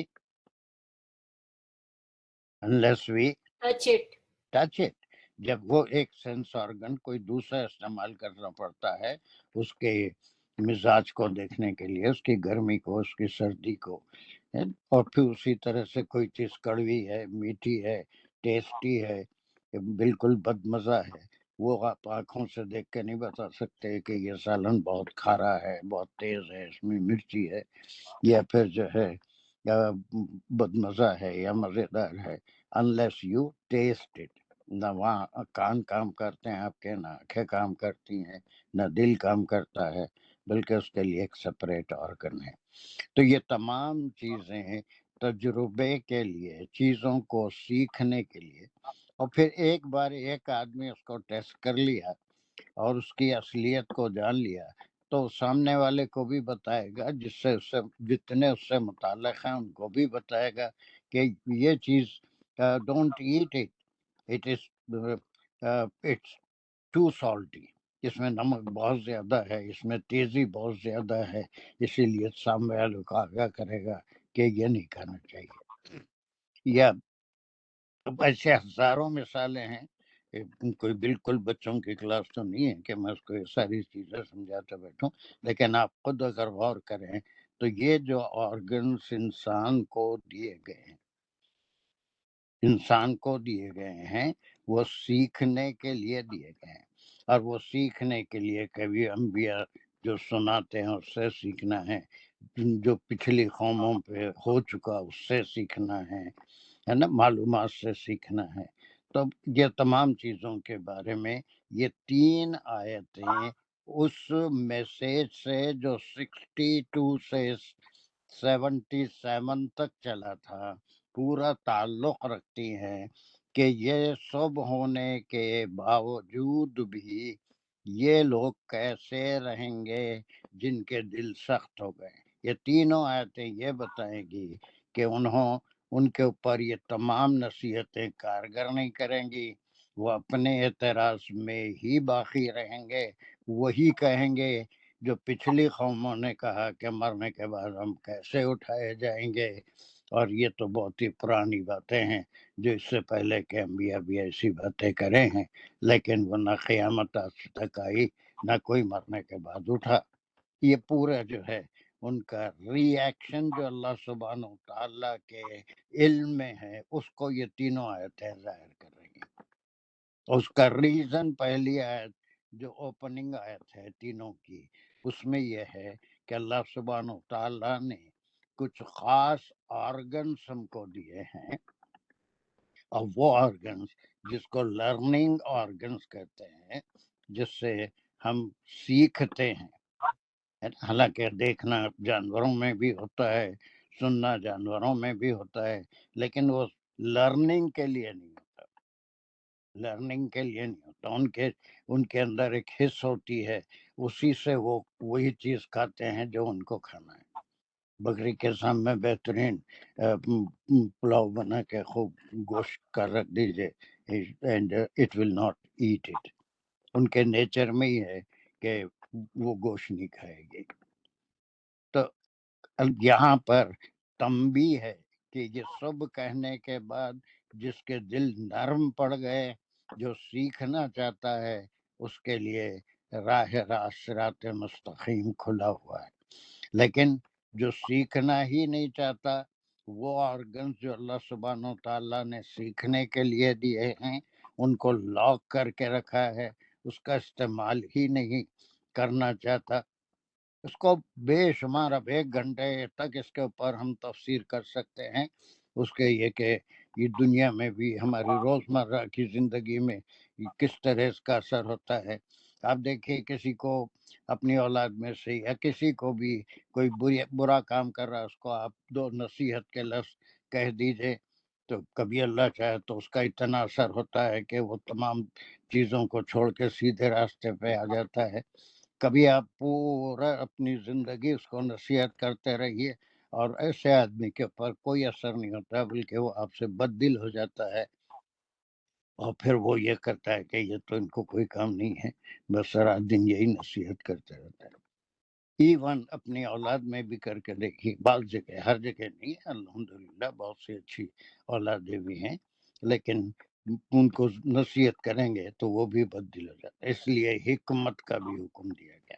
touch it۔ جب وہ ایک سینس آرگن کوئی دوسرا استعمال کرنا پڑتا ہے اس کے مزاج کو دیکھنے کے لیے، اس کی گرمی کو، اس کی سردی کو، اور پھر اسی طرح سے کوئی چیز کڑوی ہے، میٹھی ہے، ٹیسٹی ہے، بالکل بد مزہ ہے، وہ آپ آنکھوں سے دیکھ کے نہیں بتا سکتے کہ یہ سالن بہت کھارا ہے، بہت تیز ہے، اس میں مرچی ہے، یا پھر جو ہے بد مزہ ہے یا مزیدار ہے، unless you taste it۔ نہ وہاں کان کام کرتے ہیں آپ کے، نہ آنکھیں کام کرتی ہیں، نہ دل کام کرتا ہے، بلکہ اس کے لیے ایک سپریٹ آرگن ہے۔ تو یہ تمام چیزیں تجربے کے لیے، چیزوں کو سیکھنے کے لیے، اور پھر ایک بار ایک آدمی اس کو ٹیسٹ کر لیا اور اس کی اصلیت کو جان لیا تو سامنے والے کو بھی بتائے گا، جس سے جتنے اس سے متعلق ہیں ان کو بھی بتائے گا کہ یہ چیز don't eat it it's too salty, اس میں نمک بہت زیادہ ہے، اس میں تیزی بہت زیادہ ہے، اسی لیے سامنے والے کو آگاہ کرے گا کہ یہ نہیں کھانا چاہیے۔ یا ایسے ہزاروں مثالیں ہیں، کوئی بالکل بچوں کی کلاس تو نہیں ہے کہ میں اس کو یہ ساری چیزیں سمجھاتا بیٹھوں، لیکن آپ خود اگر غور کریں تو یہ جو آرگنس انسان کو دیے گئے ہیں وہ سیکھنے کے لیے دیے گئے ہیں، اور وہ سیکھنے کے لیے کبھی انبیاء جو سناتے ہیں اس سے سیکھنا ہے، جو پچھلی قوموں پہ ہو چکا اس سے سیکھنا ہے نا، معلومات سے سیکھنا ہے۔ تو یہ تمام چیزوں کے بارے میں یہ 3 آیتیں اس میسیج سے جو 62 سے 77 تک چلا تھا پورا تعلق رکھتی ہیں کہ یہ سب ہونے کے باوجود بھی یہ لوگ کیسے رہیں گے جن کے دل سخت ہو گئے۔ یہ تینوں آیتیں یہ بتائیں گی کہ ان کے اوپر یہ تمام نصیحتیں کارگر نہیں کریں گی، وہ اپنے اعتراض میں ہی باقی رہیں گے، وہی کہیں گے جو پچھلی قوموں نے کہا کہ مرنے کے بعد ہم کیسے اٹھائے جائیں گے، اور یہ تو بہت ہی پرانی باتیں ہیں جو اس سے پہلے کے انبیاء بھی ایسی باتیں کرے ہیں، لیکن وہ نہ قیامت آج تک آئی نہ کوئی مرنے کے بعد اٹھا۔ یہ پورا جو ہے ان کا ری ایکشن جو اللہ سبحانہ و تعالیٰ کے علم میں ہے اس کو یہ تینوں آیتیں ظاہر کر رہی ہیں۔ اس کا ریزن پہلی آیت جو اوپننگ آیت ہے تینوں کی، اس میں یہ ہے کہ اللہ سبحانہ و تعالیٰ نے کچھ خاص آرگنز ہم کو دیے ہیں، اور وہ آرگنز جس کو لرننگ آرگنز کہتے ہیں، جس سے ہم سیکھتے ہیں۔ حالانکہ دیکھنا جانوروں میں بھی ہوتا ہے، سننا جانوروں میں بھی ہوتا ہے، لیکن وہ لرننگ کے لیے نہیں ہوتا، لرننگ کے لیے نہیں ہوتا۔ ان کے اندر ایک حص ہوتی ہے، اسی سے وہ وہی چیز کھاتے ہیں جو ان کو کھانا ہے۔ بکری کے سامنے بہترین پلاؤ بنا کے خوب گوشت کا رکھ دیجیے، and it will not eat it. ان کے نیچر میں ہی ہے کہ وہ گوشت نہیں کھائے گی۔ تو یہاں پر تنبیہ ہے کہ یہ سب کہنے کے بعد جس کے دل نرم پڑ گئے، جو سیکھنا چاہتا ہے، اس کے لیے راہ راست صراط مستقیم کھلا ہوا ہے۔ لیکن جو سیکھنا ہی نہیں چاہتا، وہ آرگنز جو اللہ سبحانہ و تعالیٰ نے سیکھنے کے لیے دیے ہیں ان کو لاک کر کے رکھا ہے، اس کا استعمال ہی نہیں کرنا چاہتا۔ اس کو بے شمار اب 1 گھنٹے تک اس کے اوپر ہم تفسیر کر سکتے ہیں، اس کے یہ کہ یہ دنیا میں بھی ہماری روزمرہ کی زندگی میں کس طرح اس کا اثر ہوتا ہے۔ آپ دیکھیے کسی کو اپنی اولاد میں سے یا کسی کو بھی کوئی برا کام کر رہا ہے، اس کو آپ 2 نصیحت کے لفظ کہہ دیجئے تو کبھی اللہ چاہے تو اس کا اتنا اثر ہوتا ہے کہ وہ تمام چیزوں کو چھوڑ کے سیدھے راستے پہ آ جاتا ہے۔ کبھی آپ پورا اپنی زندگی اس کو نصیحت کرتے رہیے اور ایسے آدمی کے اوپر کوئی اثر نہیں ہوتا، بلکہ وہ آپ سے بد دل ہو جاتا ہے، اور پھر وہ یہ کرتا ہے کہ یہ تو ان کو کوئی کام نہیں ہے، بس سارا دن یہی نصیحت کرتے رہتا ہے۔ ایون اپنی اولاد میں بھی کر کے دیکھیے، بعض جگہ، ہر جگہ نہیں، الحمدللہ بہت سی اچھی اولادیں بھی ہیں، لیکن ان کو نصیحت کریں گے تو وہ بھی بد دل ہو جاتا ہے، اس لیے حکمت کا بھی حکم دیا گیا۔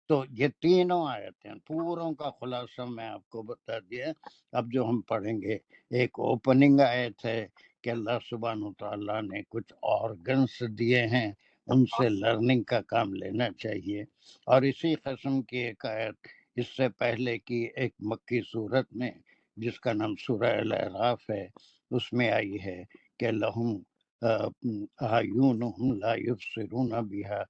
تو یہ تینوں آیتیں پوروں کا خلاصہ میں آپ کو بتا دیا۔ اب جو ہم پڑھیں گے، ایک اوپننگ آیت ہے کہ اللہ سبحانہ و تعالیٰ نے کچھ آرگنس دیے ہیں، ان سے لرننگ کا کام لینا چاہیے، اور اسی قسم کی ایک آیت اس سے پہلے کی ایک مکی صورت میں جس کا نام سورہ الاعراف ہے، اس میں آئی ہے کہ لہم اعینہم لا یبصرون بہا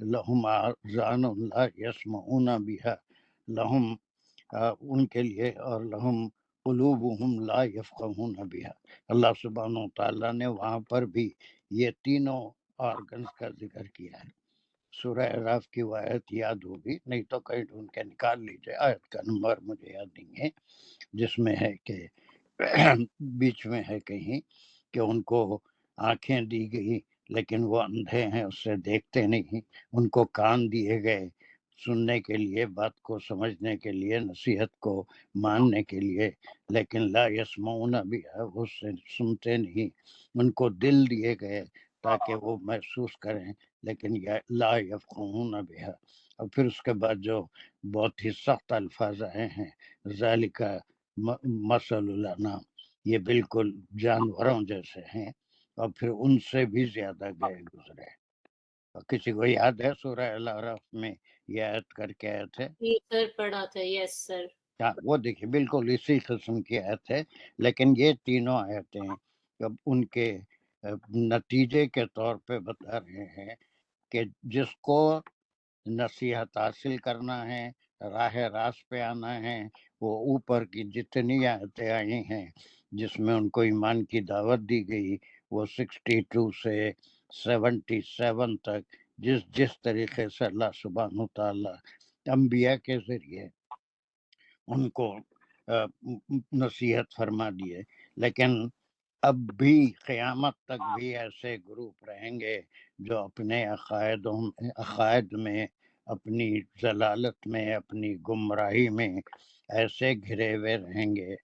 لہم آذان لا یسمعون بہا، لہم ان کے لیے، اور لہم قلوبہم لا یفقہون بہا۔ اللہ سبحانہ و تعالیٰ نے وہاں پر بھی یہ تینوں آرگنز کا ذکر کیا ہے۔ سورہ اعراف کی وہ آیت یاد ہوگی، نہیں تو کہیں ڈھونڈ کے نکال لیجیے، آیت کا نمبر مجھے یاد نہیں ہے، جس میں ہے کہ بیچ میں ہے کہیں کہ ان کو آنکھیں دی گئی لیکن وہ اندھے ہیں، اس سے دیکھتے نہیں، ان کو کان دیے گئے سننے کے لیے، بات کو سمجھنے کے لیے، نصیحت کو ماننے کے لیے، لیکن لا یسمعون بہا، وہ سنتے نہیں، ان کو دل دیے گئے تاکہ وہ محسوس کریں، لیکن لا یفقہون بہا۔ اور پھر اس کے بعد جو بہت ہی سخت الفاظ آئے ہیں، ذالک مثل الانام، یہ بالکل جانوروں جیسے ہیں، اور پھر ان سے بھی زیادہ گئے گزرے۔ اور کسی کو یاد ہے سورہ الاعراف میں یہ آیت کر کے آئے تھے؟ جی سر پڑھا تھا، یس سر۔ ہاں، وہ دیکھیے بالکل اسی قسم کی آیت ہے، لیکن یہ تینوں آیتیں اب ان کے نتیجے کے طور پہ بتا رہے ہیں کہ جس کو نصیحت حاصل کرنا ہے، راہ راست پہ آنا ہے، وہ اوپر کی جتنی آیتیں آئی ہیں جس میں ان کو ایمان کی دعوت دی گئی، وہ 62 سے 77 تک، جس طریقے سے اللہ سبحانہ تعالیٰ انبیاء کے ذریعے ان کو نصیحت فرما دیے، لیکن اب بھی قیامت تک بھی ایسے گروپ رہیں گے جو اپنے عقائد میں، اپنی ضلالت میں، اپنی گمراہی میں ایسے گھرے ہوئے رہیں گے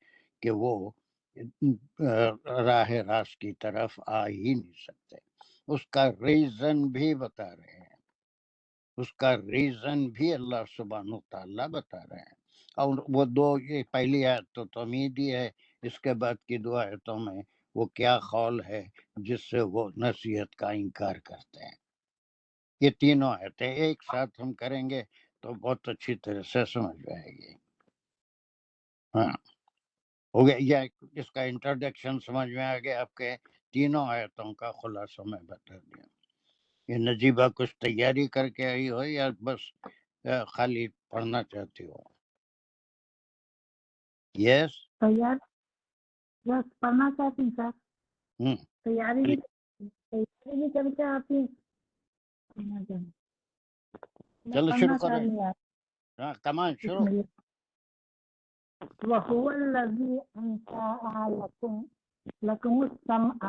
کہ وہ راہ راست کی طرف آ ہی نہیں سکتے۔ اس کا ریزن بھی بتا رہے ہیں، اس کا ریزن بھی اللہ سبحانہ تعالیٰ بتا رہے ہیں۔ اور وہ دو، یہ پہلی آیت تو تمیدی ہے، اس کے بعد کی دو آیتوں میں وہ کیا قول ہے جس سے وہ نصیحت کا انکار کرتے ہیں۔ یہ تینوں آیتیں ایک ساتھ ہم کریں گے تو بہت اچھی طرح سے سمجھ جائے گی۔ ہاں، ہو گیا، یہ اس کا انٹروڈکشن سمجھ میں آ گیا آپ کے؟ تینوں آیتوں کا خلاصہ میں بتا دیا۔ یہ نجیبہ کچھ تیاری کر کے آئی ہو یا بس خالی پڑھنا چاہتی ہو؟ یس، تیار بس پڑھنا چاہتی ہوں سر، تیاری بھی کر کے آتی میں چلو پڑھنا شروع چاہ کریں۔ رہی ہوں۔ ہاں کمان شروع۔ بسم اللہ۔ وَهُوَ الَّذِي أَنشَأَ لَكُمُ السَّمْعَ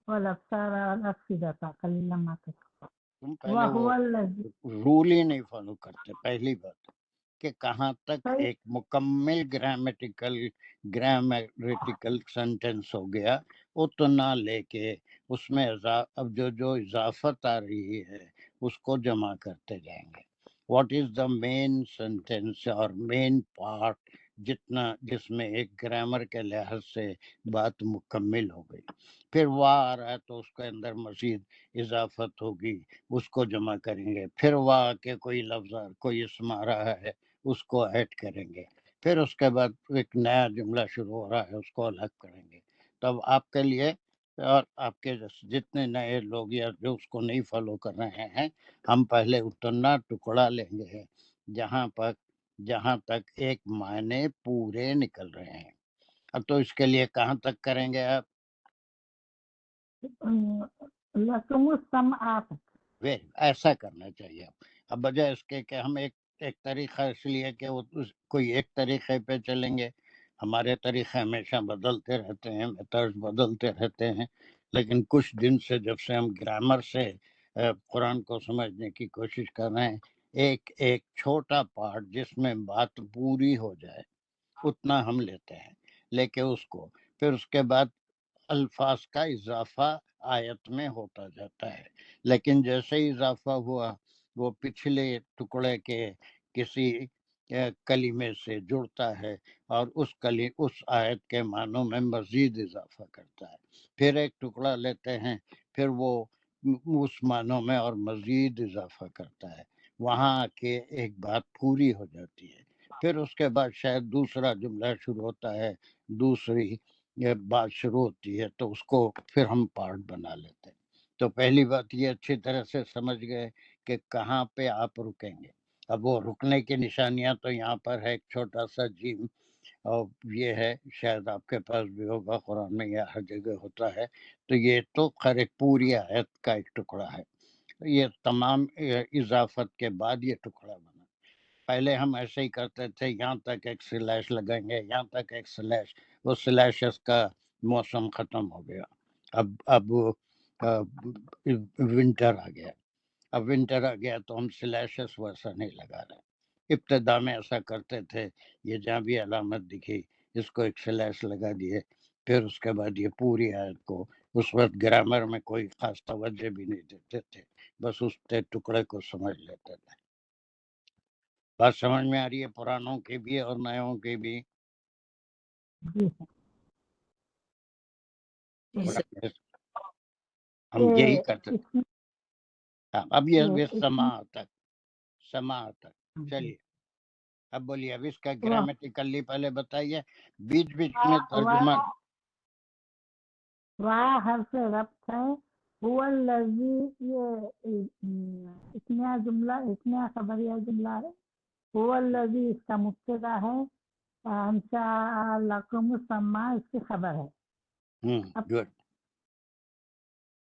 وَالْأَبْصَارَ وَالْأَفْئِدَةَ قَلِيلًا مَا تَشْكُرُونَ۔ تم پہلے وہ وَهُوَ الَّذِي رول ہی نہیں فالو کرتے، پہلی بات کہ کہاں تک صحیح ایک مکمل گرامیٹیکل سینٹینس ہو گیا، اتنا لے کے اس میں اب جو اضافت آ رہی ہے اس کو جمع کرتے جائیں گے۔ What is the main sentence اور مین پارٹ، جس میں ایک گرامر کے لحاظ سے بات مکمل ہو گئی، پھر وہ آ رہا ہے تو اس کے اندر مزید اضافت ہوگی، اس کو جمع کریں گے، پھر وہاں کے کوئی لفظ کوئی اسم آ رہا ہے اس کو ایڈ کریں گے، پھر اس کے بعد ایک نیا جملہ شروع ہو رہا ہے اس کو الگ کریں گے۔ تب آپ کے لیے اور آپ کے جتنے نئے لوگ یا جو اس کو نہیں فالو کر رہے ہیں، ہم پہلے اتنا ٹکڑا لیں گے جہاں تک ایک معنی پورے نکل رہے ہیں۔ اب تو اس کے لیے کہاں تک کریں گے آپ؟ لَكُمُ السَّمْعَ ایسا کرنا چاہیے۔ اب بجائے اس کے کہ ہم ایک طریقہ اس لیے کہ وہ کوئی ایک طریقے پہ چلیں گے، ہمارے طریقے ہمیشہ بدلتے رہتے ہیں، میتھڈز بدلتے رہتے ہیں، لیکن کچھ دن سے جب سے ہم گرامر سے قرآن کو سمجھنے کی کوشش کر رہے ہیں، ایک چھوٹا پارٹ جس میں بات پوری ہو جائے اتنا ہم لیتے ہیں، لے کے اس کو پھر اس کے بعد الفاظ کا اضافہ آیت میں ہوتا جاتا ہے، لیکن جیسے ہی اضافہ ہوا وہ پچھلے ٹکڑے کے کسی کلمے سے جڑتا ہے اور اس آیت کے معنوں میں مزید اضافہ کرتا ہے، پھر ایک ٹکڑا لیتے ہیں، پھر وہ اس معنوں میں اور مزید اضافہ کرتا ہے، وہاں آ کے ایک بات پوری ہو جاتی ہے، پھر اس کے بعد شاید دوسرا جملہ شروع ہوتا ہے، دوسری یہ بات شروع ہوتی ہے، تو اس کو پھر ہم پارٹ بنا لیتے ہیں۔ تو پہلی بات یہ اچھی طرح سے سمجھ گئے کہ کہاں پہ آپ رکیں گے. اب وہ رکنے کی نشانیاں تو یہاں پر ہے، ایک چھوٹا سا جیم، اور یہ ہے شاید آپ کے پاس بھی ہوگا، قرآن میں یا ہر جگہ ہوتا ہے. تو یہ تو خیر ایک پوری آیت کا ایک ٹکڑا ہے. یہ تمام اضافت کے بعد یہ ٹکڑا بنا. پہلے ہم ایسے ہی کرتے تھے، یہاں تک ایک سلیش لگائیں گے، یہاں تک ایک سلیش، وہ سلیشز کا موسم ختم ہو گیا. اب ونٹر آ گیا. اب ونٹر آ گیا تو ہم سلیشز ویسا نہیں لگا رہے. ابتدا میں ایسا کرتے تھے، یہ جہاں بھی علامت دکھی اس کو ایک سلیش لگا دیے، پھر اس کے بعد یہ پوری آیت کو. اس وقت گرامر میں کوئی خاص توجہ بھی نہیں دیتے تھے، بس اس ٹکڑے کو سمجھ لیتے تھے. بات سمجھ میں آ رہی ہے پرانوں کی بھی اور نیوں کی بھی؟ جی جی سر. ہم یہی کرتے تھے. اس میں اب یہ اس سما میں تک چلیے اب بولیے. اب اس کا واہ گرامیٹیکلی پہلے بتائیے، بیچ بیچ میں ترجمہ. واہ حرف ربط ہے. هو الذی، یہ اسمیہ جملہ، اسمیہ خبریہ جملہ ہے. هو الذی اس کا مبتدا ہے، انشاء لکم السماء اس کی خبر ہے. گڈ.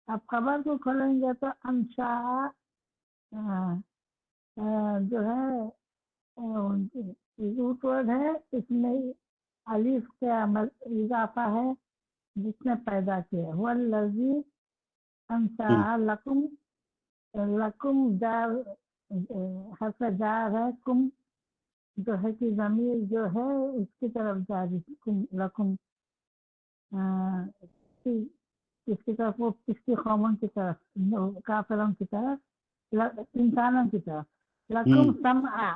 اب خبر کو کھولیں گے تو انشاء جو ہے روٹ ورڈ ہے، اس میں الف کا اضافہ ہے جس نے پیدا کیا. هو الذی انشاء لکم، لکم جار حرف جار ہے، کم جو ہے کہ ضمیر جو ہے اس کی طرف جاری، کم لکم کس کی طرف؟ وہ کس کی؟ قوموں کی طرف، کافروں کی طرف، انسانوں کی طرف. لکم سمع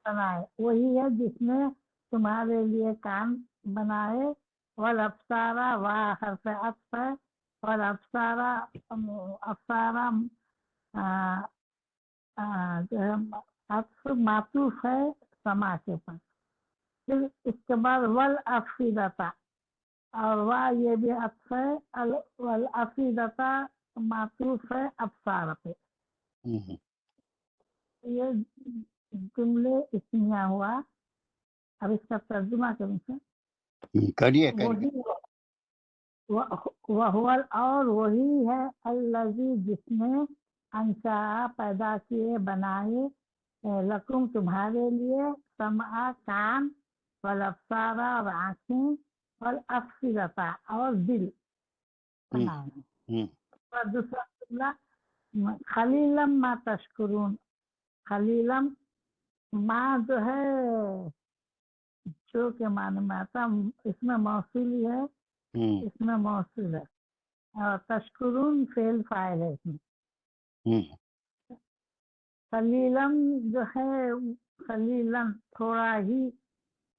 بنائے، وہی ہے جس نے تمہارے لیے کان بنائے. والابصارا، وا حرف عطف ہے، والابصارا ابصارا جو ہے عطف معطوف ہے سما کے اوپر. پھر اس کے بعد والافئدہ، اور واہ یہ بھی عطف ہے، والافئدہ معطوف ہے ابصار پہ. یہ جملے اسمیہ ہوا. اب اس کا ترجمہ کروں سے، کریے وہی اور وہی ہے الذی جس نے انشاء پیدا کیے، بنائے، لکم تمہارے لیے، سمع کان، والابصارا اور آنکھیں، والافئدہ اور دل بنائے. اور دوسرا جملہ خلیلم ما تشکرون. خلیلم ما جو ہے جو کے معنی میں آتا، اس میں موصول ہے، اس میں موصول ہے، اور تشکرون فعل فاعل ہے اس میں. خلیلم جو ہے خلیلم تھوڑا ہی،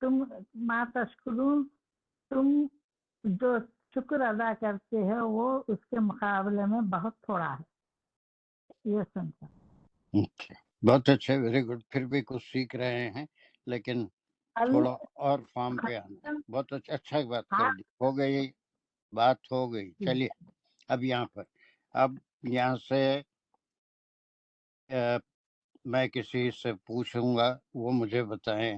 تم ما تشکرون تم جو شکر ادا کرتے ہیں وہ اس کے مقابلے میں بہت تھوڑا ہے. یہ سمجھا. بہت اچھا، ویری گڈ. پھر بھی کچھ سیکھ رہے ہیں، لیکن تھوڑا اور فارم پہ آنا. بہت اچھا بات کر دی. ہو گئی بات، ہو گئی. چلیے اب یہاں پر، اب یہاں سے میں کسی سے پوچھوں گا، وہ مجھے بتائیں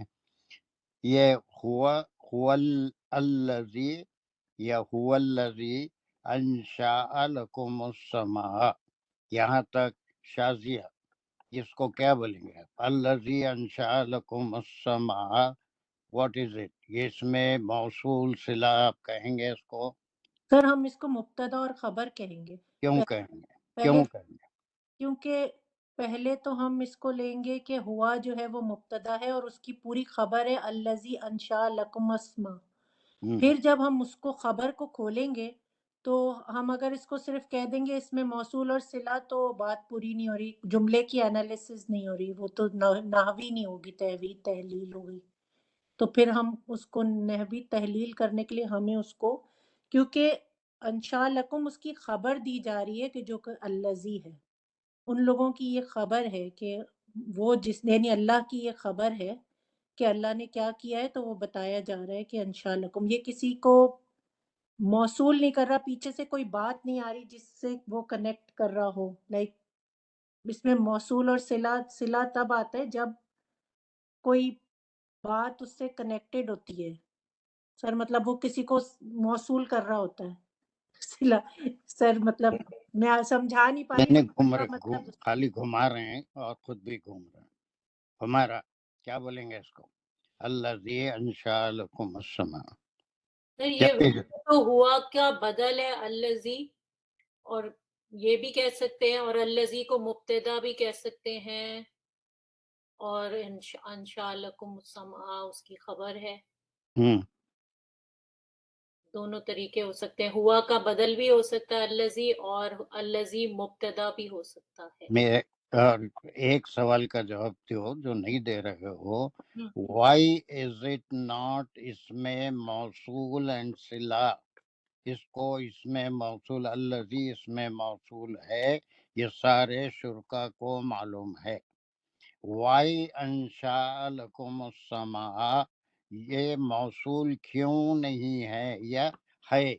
یہ ہوا الذی یا ہوا الذی انشاء لکم السماء، یہاں تک شازیہ، اس کو کیا بولیں گے؟ الذی انشاء لکم السماء، واٹ از اٹ؟ یہ اس میں موصول صلہ آپ کہیں گے اس کو؟ سر ہم اس کو مبتدا اور خبر کہیں گے. کیوں کہیں گے؟ پہلے کیوں کہیں گے؟ کیونکہ پہلے تو ہم اس کو لیں گے کہ ہوا جو ہے وہ مبتدا ہے اور اس کی پوری خبر ہے الذی انشاء لکم السماء. پھر جب ہم اس کو خبر کو کھولیں گے تو ہم اگر اس کو صرف کہہ دیں گے اس میں موصول اور صلہ تو بات پوری نہیں ہو رہی، جملے کی انالیسس نہیں ہو رہی، وہ تو نحوی نہیں ہوگی، تحلیل ہوگی. تو پھر ہم اس کو نحوی تحلیل کرنے کے لیے ہمیں اس کو، کیونکہ انشاء لکم اس کی خبر دی جا رہی ہے کہ جو کہ الذی ہے، ان لوگوں کی یہ خبر ہے کہ وہ جس، یعنی اللہ کی یہ خبر ہے کہ اللہ نے کیا کیا ہے، تو وہ بتایا جا رہا ہے کہ انشاء لکم. یہ کسی کو موصول نہیں کر رہا، پیچھے سے کوئی بات نہیں آ رہی جس سے وہ کنیکٹ کر رہا ہو. لائک اس میں موصول اور صلہ تب آتا ہے جب کوئی بات اس سے کنیکٹڈ ہوتی ہے سر، مطلب وہ کسی کو موصول کر رہا ہوتا ہے صلہ سر، مطلب میں سمجھا نہیں پا رہی نہیں صلہ گھوم کا رہے مطلب خالی گھما رہے ہیں اور خود بھی گھوم رہے ہیں. ہمارا کیا بولیں گے اس کو؟ الذی انشاء لکم السماء. سر یہ تو ہوا کیا بدل ہے الذی، اور یہ بھی کہہ سکتے ہیں، اور الذی کو مبتدا بھی کہہ سکتے ہیں، اور انشاء لکم السماء اس کی خبر ہے. دونوں طریقے ہو سکتے ہیں، ہوا کا بدل بھی ہو سکتا ہے الذی، اور الذی مبتدا بھی ہو سکتا ہے. میں ایک سوال کا جواب دو جو نہیں دے رہے ہو. ہم۔ وائی از اٹ ناٹ اس میں موصول اینڈ صلہ؟ اس کو اس میں موصول الذی اس میں موصول ہے، یہ سارے شرکا کو معلوم ہے. وائی انشاء لکم السماء یہ موصول کیوں نہیں ہے یا ہے؟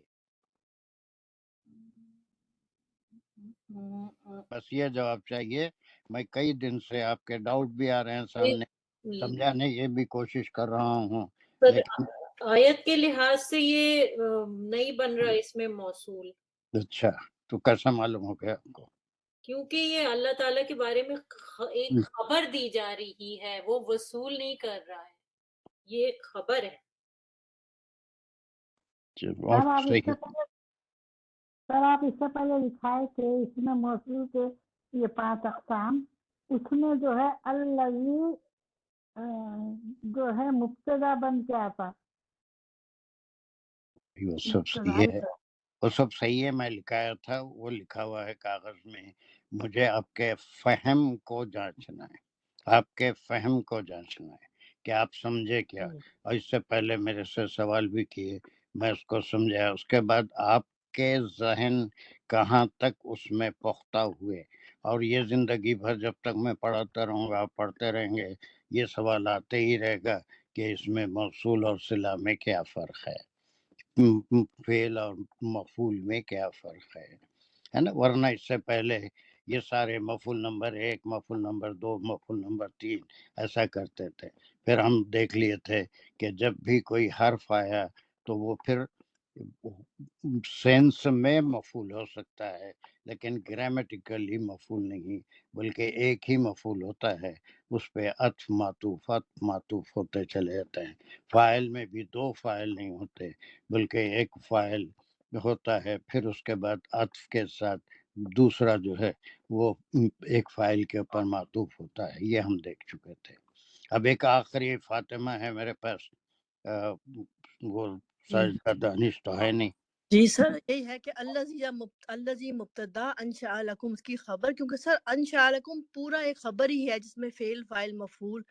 بس یہ جواب چاہیے. میں کئی دن سے آپ کے ڈاؤٹ بھی آ رہے ہیں سامنے، سمجھانے یہ بھی کوشش کر رہا ہوں، لیکن آیت کے لحاظ سے یہ نہیں بن رہا اس میں موصول. اچھا تو کیسا معلوم ہو گیا آپ کو؟ کیونکہ یہ اللہ تعالیٰ کے بارے میں ایک خبر دی جا رہی ہے، وہ وصول نہیں کر رہا ہے، یہ ایک خبر ہے. سر آپ اس صحیح. سے پہلے آپ اس سے پہلے لکھائے تھے اس میں موصول کے یہ 5 اقسام، اس میں جو ہے الذی جو ہے مبتدا بن کے آتا. وہ سب صحیح ہے، وہ سب صحیح ہے. میں لکھایا تھا، وہ لکھا ہوا ہے کاغذ میں. مجھے آپ کے فہم کو جانچنا ہے، آپ کے فہم کو جانچنا ہے کہ آپ سمجھے کیا. اور اس سے پہلے میرے سے سوال بھی کیے، میں اس کو سمجھایا. اس کے بعد آپ کے ذہن کہاں تک اس میں پختہ ہوئے، اور یہ زندگی بھر جب تک میں پڑھاتا رہوں گا، آپ پڑھتے رہیں گے، یہ سوال آتے ہی رہے گا کہ اس میں موصول اور صلہ میں کیا فرق ہے، فعل اور مفعول میں کیا فرق ہے نا. ورنہ اس سے پہلے یہ سارے مفعول نمبر 1، مفعول نمبر 2، مفعول نمبر 3 ایسا کرتے تھے. پھر ہم دیکھ لیے تھے کہ جب بھی کوئی حرف آیا تو وہ پھر سینس میں مفعول ہو سکتا ہے، لیکن گرامیٹیکلی مفعول نہیں، بلکہ ایک ہی مفعول ہوتا ہے. اس پہ عطف معطوف ہوتے چلے جاتے ہیں. فاعل میں بھی 2 فاعل نہیں ہوتے، بلکہ ایک فاعل ہوتا ہے، پھر اس کے بعد عطف کے ساتھ دوسرا جو ہے وہ ایک فاعل کے اوپر معطوف ہوتا ہے. یہ ہم دیکھ چکے تھے. اب ایک آخری فاطمہ ہے میرے پاس، وہ ساجدہ دانش تو ہے نہیں. جی سر، یہی ہے کہ الذی مبتدا انشاء لکم اس کی خبر، کیونکہ سر انشاء لکم پورا ایک خبر ہی ہے جس میں فعل فاعل مفعول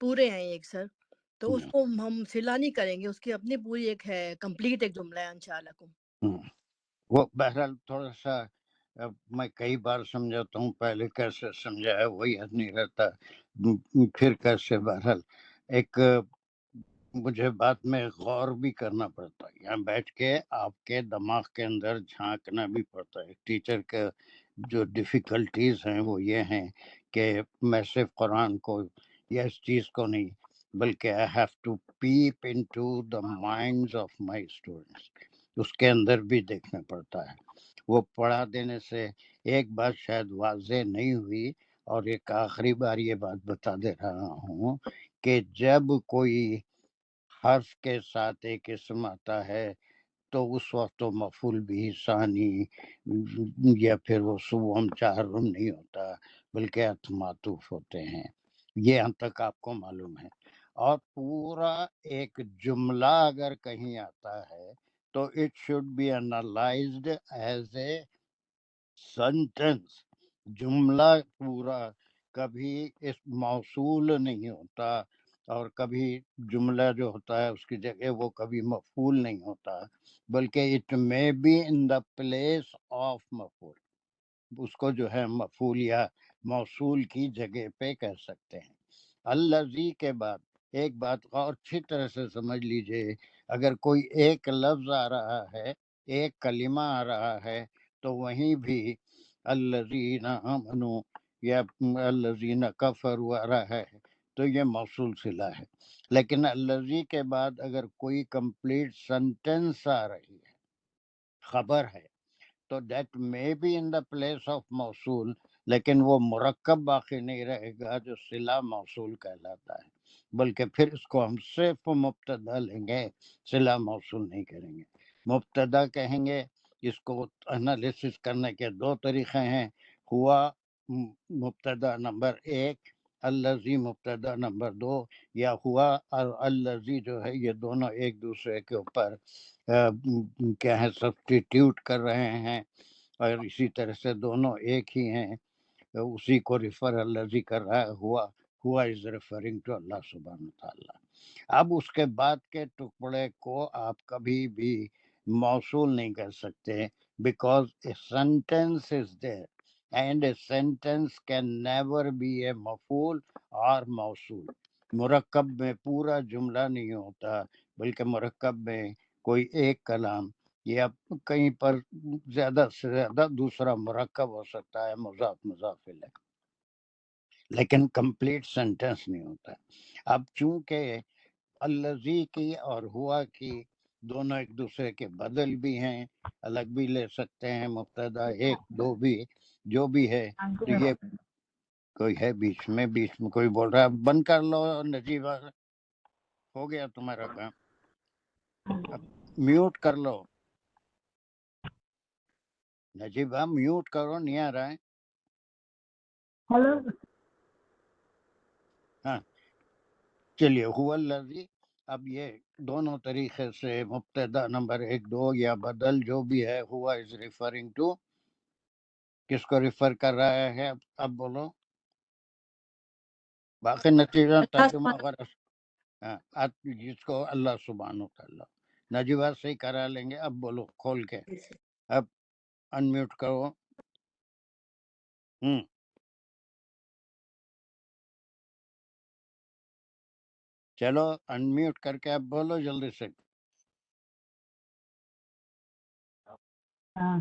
پورے ہیں ایک سر، تو اس کو ہم صلہ نہیں کریں گے، اس کی اپنی پوری ایک ہے کمپلیٹ ایک جملہ ہے انشاء لکم. وہ بہرحال تھوڑا سا میں کئی بار سمجھاتا ہوں، پہلے کیسے سمجھایا وہی یاد نہیں رہتا، پھر کیسے. بہرحال ایک مجھے بات میں غور بھی کرنا پڑتا ہے، یہاں بیٹھ کے آپ کے دماغ کے اندر جھانکنا بھی پڑتا ہے. ٹیچر کے جو ڈیفیکلٹیز ہیں وہ یہ ہیں کہ میں صرف قرآن کو یا اس چیز کو نہیں، بلکہ I have to peep into the minds of my students. اس کے اندر بھی دیکھنا پڑتا ہے. وہ پڑھا دینے سے ایک بات شاید واضح نہیں ہوئی، اور ایک آخری بار یہ بات بتا دے رہا ہوں کہ جب کوئی حرف کے ساتھ ایک اسم آتا ہے تو اس وقت تو مفعول بھی ثانی یا پھر وہ سوم چہرم نہیں ہوتا، بلکہ عطف معطوف ہوتے ہیں. یہ یہاں تک آپ کو معلوم ہے. اور پورا ایک جملہ اگر کہیں آتا ہے تو it should be analysed as a sentence. جملہ پورا کبھی اس موصول نہیں ہوتا، اور کبھی جملہ جو ہوتا ہے اس کی جگہ وہ کبھی مفعول نہیں ہوتا، بلکہ it may be in the place of مفعول. اس کو جو ہے مفعول یا موصول کی جگہ پہ کہہ سکتے ہیں. الذی کے بعد ایک بات اور اچھی طرح سے سمجھ لیجئے، اگر کوئی ایک لفظ آ رہا ہے، ایک کلمہ آ رہا ہے، تو وہیں بھی الذین آمنوا یا الذین کفروا آ رہا ہے تو یہ موصول صلہ ہے. لیکن الذی کے بعد اگر کوئی کمپلیٹ سنٹینس آ رہی ہے، خبر ہے، تو that may be in the place of موصول، لیکن وہ مرکب باقی نہیں رہے گا جو صلہ موصول کہلاتا ہے، بلکہ پھر اس کو ہم صرف مبتدا لیں گے، صلہ موصول نہیں کریں گے. مبتدا کہیں گے. اس کو انالیسس کرنے کے دو طریقے ہیں. ہوا مبتدا نمبر 1، الذی مبتدا نمبر 2، یا ہوا اور الذی جو ہے یہ دونوں ایک دوسرے کے اوپر کیا ہے سبسٹیٹیوٹ کر رہے ہیں، اور اسی طرح سے دونوں ایک ہی ہیں. اسی کو ریفر الذی کر رہا ہے. ہوا از ریفرنگ ٹو اللہ سبحانہ تعالیٰ. اب اس کے بعد کے ٹکڑے کو آپ کبھی بھی موصول نہیں کر سکتے، because a sentence is there and a sentence can never be a مفعول اور موصول. مرکب میں پورا جملہ نہیں ہوتا، بلکہ مرکب میں کوئی ایک کلام یا کہیں پر زیادہ سے زیادہ دوسرا مرکب ہو سکتا ہے، مضاف مضاف الیہ، لیکن کمپلیٹ سینٹینس نہیں ہوتا. اب چونکہ الذی کی اور ہوا کی دونوں ایک دوسرے کے بدل بھی ہیں، الگ بھی لے سکتے ہیں، مبتدا ایک دو بھی جو بھی ہے، تو یہ کوئی ہے بیچ میں کوئی بول رہا ہے بند کر لو نجیبہ، ہو گیا تمہارا کام، اب میوٹ کر لو نجیبہ، میوٹ کرو، نہیں آ رہا ہے. ہلو ہاں چلیے. ہوا الذی، اب یہ دونوں طریقے سے مبتدا نمبر 1 2 یا بدل جو بھی ہے، ہوا از ریفرنگ ٹو، کس کو ریفر کر رہا ہے؟ اب بولو باقی نتیجہ اللہ ترجمہ سبحانہ وغیرہ. ہاں جس کو اللہ سبحانہ تعالیٰ. نجیبہ سے ہی کرا لیں گے. اب بولو کھول کے، اب انمیوٹ کرو. چلو انمیوٹ کر کے اب بولو جلدی سے. ہاں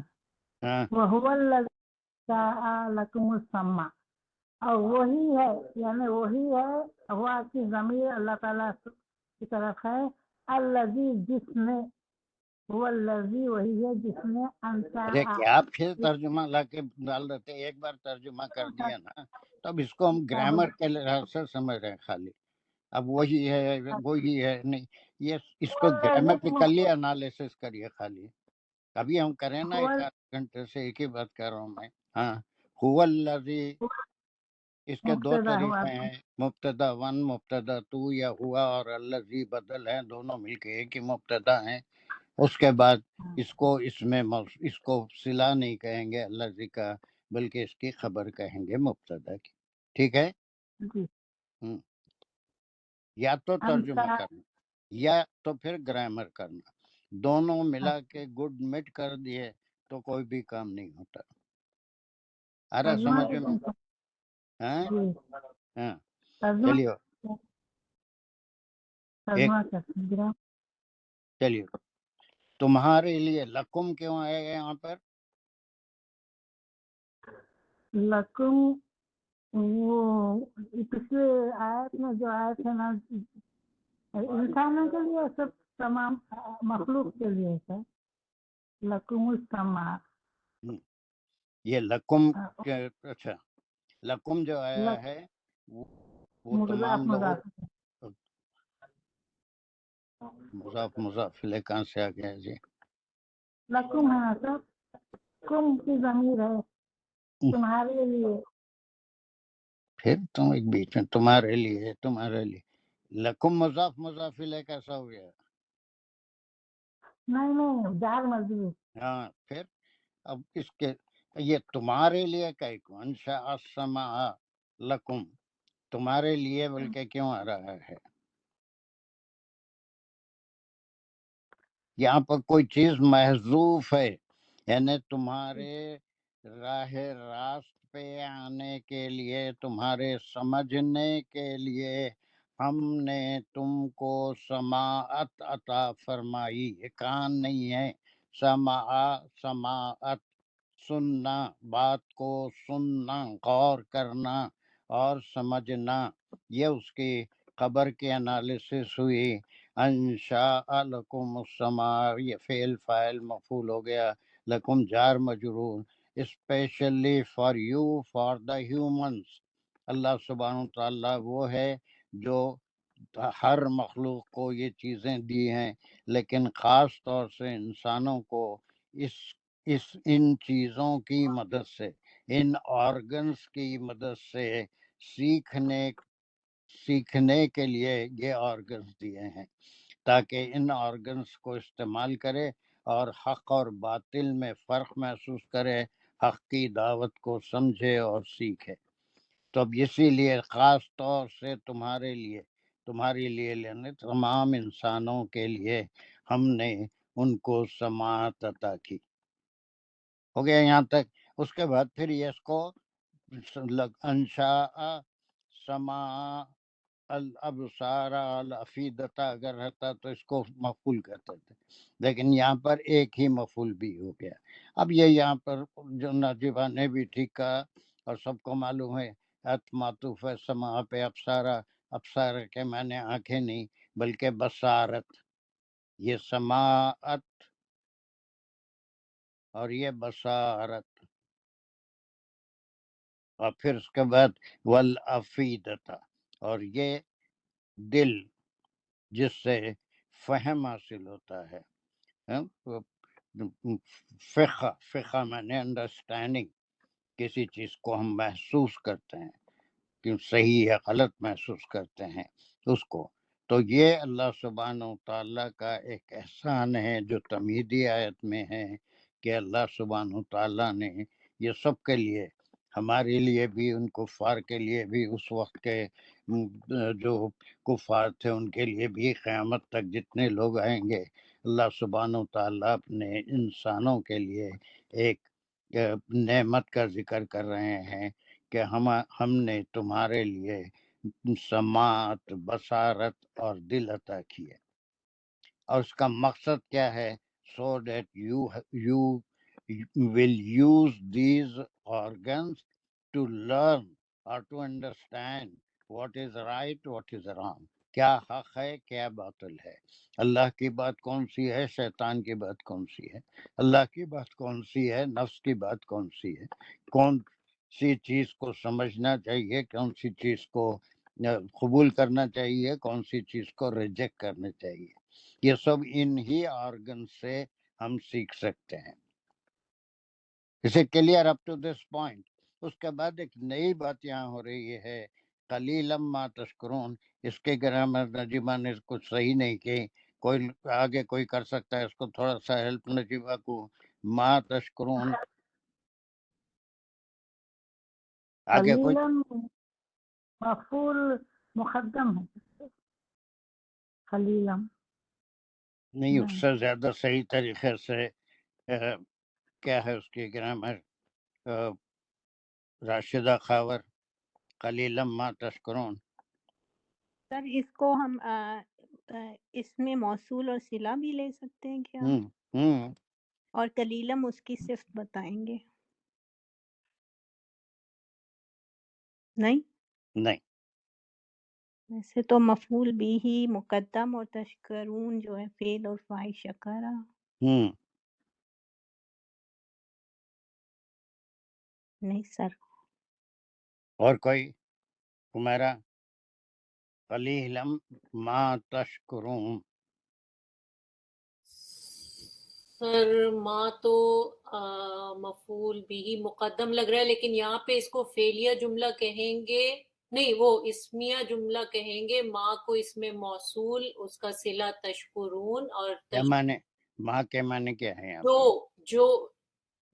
وَهُوَ الَّذِي جَعَلَ لَكُمُ السَّمْعَ، اور وہی ہے، یعنی وہی ہے، ہوا کی ضمیر اللہ تعالیٰ کی طرف ہے. الذی، جس نے، هو الذی، وہی ہے جس نے ارے انشاء، کیا پھر ترجمہ لا کے ڈال دیتے؟ ایک بار ترجمہ کر دیا نا، تو اب اس کو ہم گرامر کے لحاظ سے سمجھ رہے ہیں خالی. اب وہی ہے نہیں، یہ اس کو گرامیٹیکلی انالیسس کریے خالی. ابھی ہم کریں نا ایک آدھ گھنٹے سے ایک ہی بات کر رہا ہوں میں. ہاں هو الذی، اس کے دو مبتدا ہوا، طریقے ہیں، مبتدا 1 مبتدا 2، یا ہوا اور الذی بدل ہیں، دونوں مل کے ایک ہی مبتدا ہیں. اس کے بعد اس کو صلہ نہیں کہیں گے الذی کا، بلکہ اس کی خبر کہیں گے مبتدا کی. ٹھیک ہے. جی، یا تو ترجمہ انشاء، کرنا یا تو پھر گرامر کرنا، دونوں ملا کے گڈ مٹ کر دیے تو کوئی بھی کام نہیں ہوتا. ارے ترجمہ سمجھ میں؟ ہاں جی، ہاں ترجمہ چلیے ترجمہ کرتے ہیں. چلیے. تمہارے لیے لکم کیوں آئے گا یہاں پر؟ لکم، وہ پچھلے آیت میں جو آیت ہے نا، انسانوں کے لیے، سب تمام مخلوق کے لیے ہے. لکم السمع، یہ لکم اچھا، لکم جو آیا ہے وہ مضاف تمام لوگوں، مضاف، مضاف لے کہاں سے آ گیا جی؟ لکم ہے سب، کم کی ضمیر ہے، تمہارے لیے. پھر تم ایک بیچ میں تمہارے لیے لکم مضاف لے کیسا ہو گیا؟ نہیں جار مزدور. ہاں پھر اب اس کے یہ تمہارے لیے کئی کو انشاء السماء لکم، تمہارے لیے بلکہ کیوں آ رہا ہے؟ یہاں پر کوئی چیز محذوف ہے، یعنی تمہارے راہ راست پہ آنے کے لیے، تمہارے سمجھنے کے لیے ہم نے تم کو سماعت عطا فرمائی. یہ کان نہیں ہے، سماعت سننا، بات کو سننا، غور کرنا اور سمجھنا، یہ اس کی خبر کی انالیسس ہوئی۔ انشاء لکم السماء، یہ فعل فاعل مفعول ہو گیا، لکم جار مجرور، especially for you, for the humans. اللہ سبحانہ تعالیٰ وہ ہے جو ہر مخلوق کو یہ چیزیں دی ہیں، لیکن خاص طور سے انسانوں کو ان چیزوں کی مدد سے، ان آرگنز کی مدد سے سیکھنے کے لیے یہ آرگنز دیے ہیں، تاکہ ان آرگنز کو استعمال کرے اور حق اور باطل میں فرق محسوس کرے، حق کی دعوت کو سمجھے اور سیکھے۔ تو اب اسی لیے خاص طور سے تمہارے لیے لینے تمام انسانوں کے لیے ہم نے ان کو سماعت عطا کی۔ ہو گیا یہاں تک۔ اس کے بعد پھر یہ اس کو انشاء سماع الابصار الافیدتا اگر رہتا تو اس کو مفعول کہتے تھے، لیکن یہاں پر ایک ہی مفعول بھی ہو گیا۔ اب یہ یہاں پر جو ناجبہ نے بھی ٹھیک کہا اور سب کو معلوم ہے، معطوف ہے سماع پہ ابصارہ، ابصارہ کے معنی آنکھیں نہیں بلکہ بصارت، یہ سماعت اور یہ بصارت، اور پھر اس کے بعد والافیدتا، اور یہ دل جس سے فہم حاصل ہوتا ہے، فقہ معنی انڈرسٹینڈنگ، کسی چیز کو ہم محسوس کرتے ہیں کہ صحیح ہے غلط محسوس کرتے ہیں اس کو، تو یہ اللہ سبحانہ و تعالیٰ کا ایک احسان ہے جو تمہیدی آیت میں ہے کہ اللہ سبحانہ و تعالیٰ نے یہ سب کے لیے، ہمارے لیے بھی، ان کفار کے لیے بھی، اس وقت کے جو کفار تھے ان کے لیے بھی، قیامت تک جتنے لوگ آئیں گے، اللہ سبحانہ و تعالیٰ اپنے انسانوں کے لیے ایک نعمت کا ذکر کر رہے ہیں کہ ہم نے تمہارے لیے سماعت، بصارت اور دل عطا کیے، اور اس کا مقصد کیا ہے؟ so that you will use these organs to learn or to understand what is right, what is wrong، کیا حق ہے کیا باطل ہے، اللہ کی بات کون سی ہے، شیطان کی بات کون سی ہے، اللہ کی بات کون سی ہے، نفس کی بات کون سی ہے، کون سی چیز کو سمجھنا چاہیے، کون سی چیز کو قبول کرنا چاہیے، کون سی چیز کو ریجیکٹ کرنا چاہیے، یہ سب ان ہی آرگن سے ہم سیکھ سکتے ہیں۔ اسے clear up to this point. اس کے بعد ایک نئی بات یہاں ہو رہی ہے، قلیلا ما تشکرون، اس کے گرامر نجیبہ نے کچھ صحیح نہیں کی، کوئی آگے کوئی کر سکتا ہے اس کو تھوڑا سا ہیلپ نجیبہ کو، ما تشکرون آگے کوئی قلیلا مفعول مقدم ہے، قلیلا نہیں، اس سے زیادہ صحیح طریقے سے کیا ہے اس کی گرامر، راشدہ خاور، قلیلا ما تشکرون۔ سر اس کو ہم اس میں موصول اور صلہ بھی لے سکتے ہیں کیا؟ اور قلیلم اس کی صفت بتائیں گے؟ نہیں، ویسے تو مفعول بھی ہی مقدم اور تشکرون جو ہے فعل اور فاعل شکرا۔ نہیں سر، اور کوئی ہمارا قلیلا ما تشکرون؟ سر ماں تو مفعول بھی مقدم لگ رہا ہے، لیکن یہاں پہ اس کو فعلیہ جملہ کہیں گے، نہیں وہ اسمیہ جملہ کہیں گے، ماں کو اس میں موصول، اس کا صلہ تشکرون، اور کیا معنی، ماں کے معنی کیا ہے یہاں جو پر؟ جو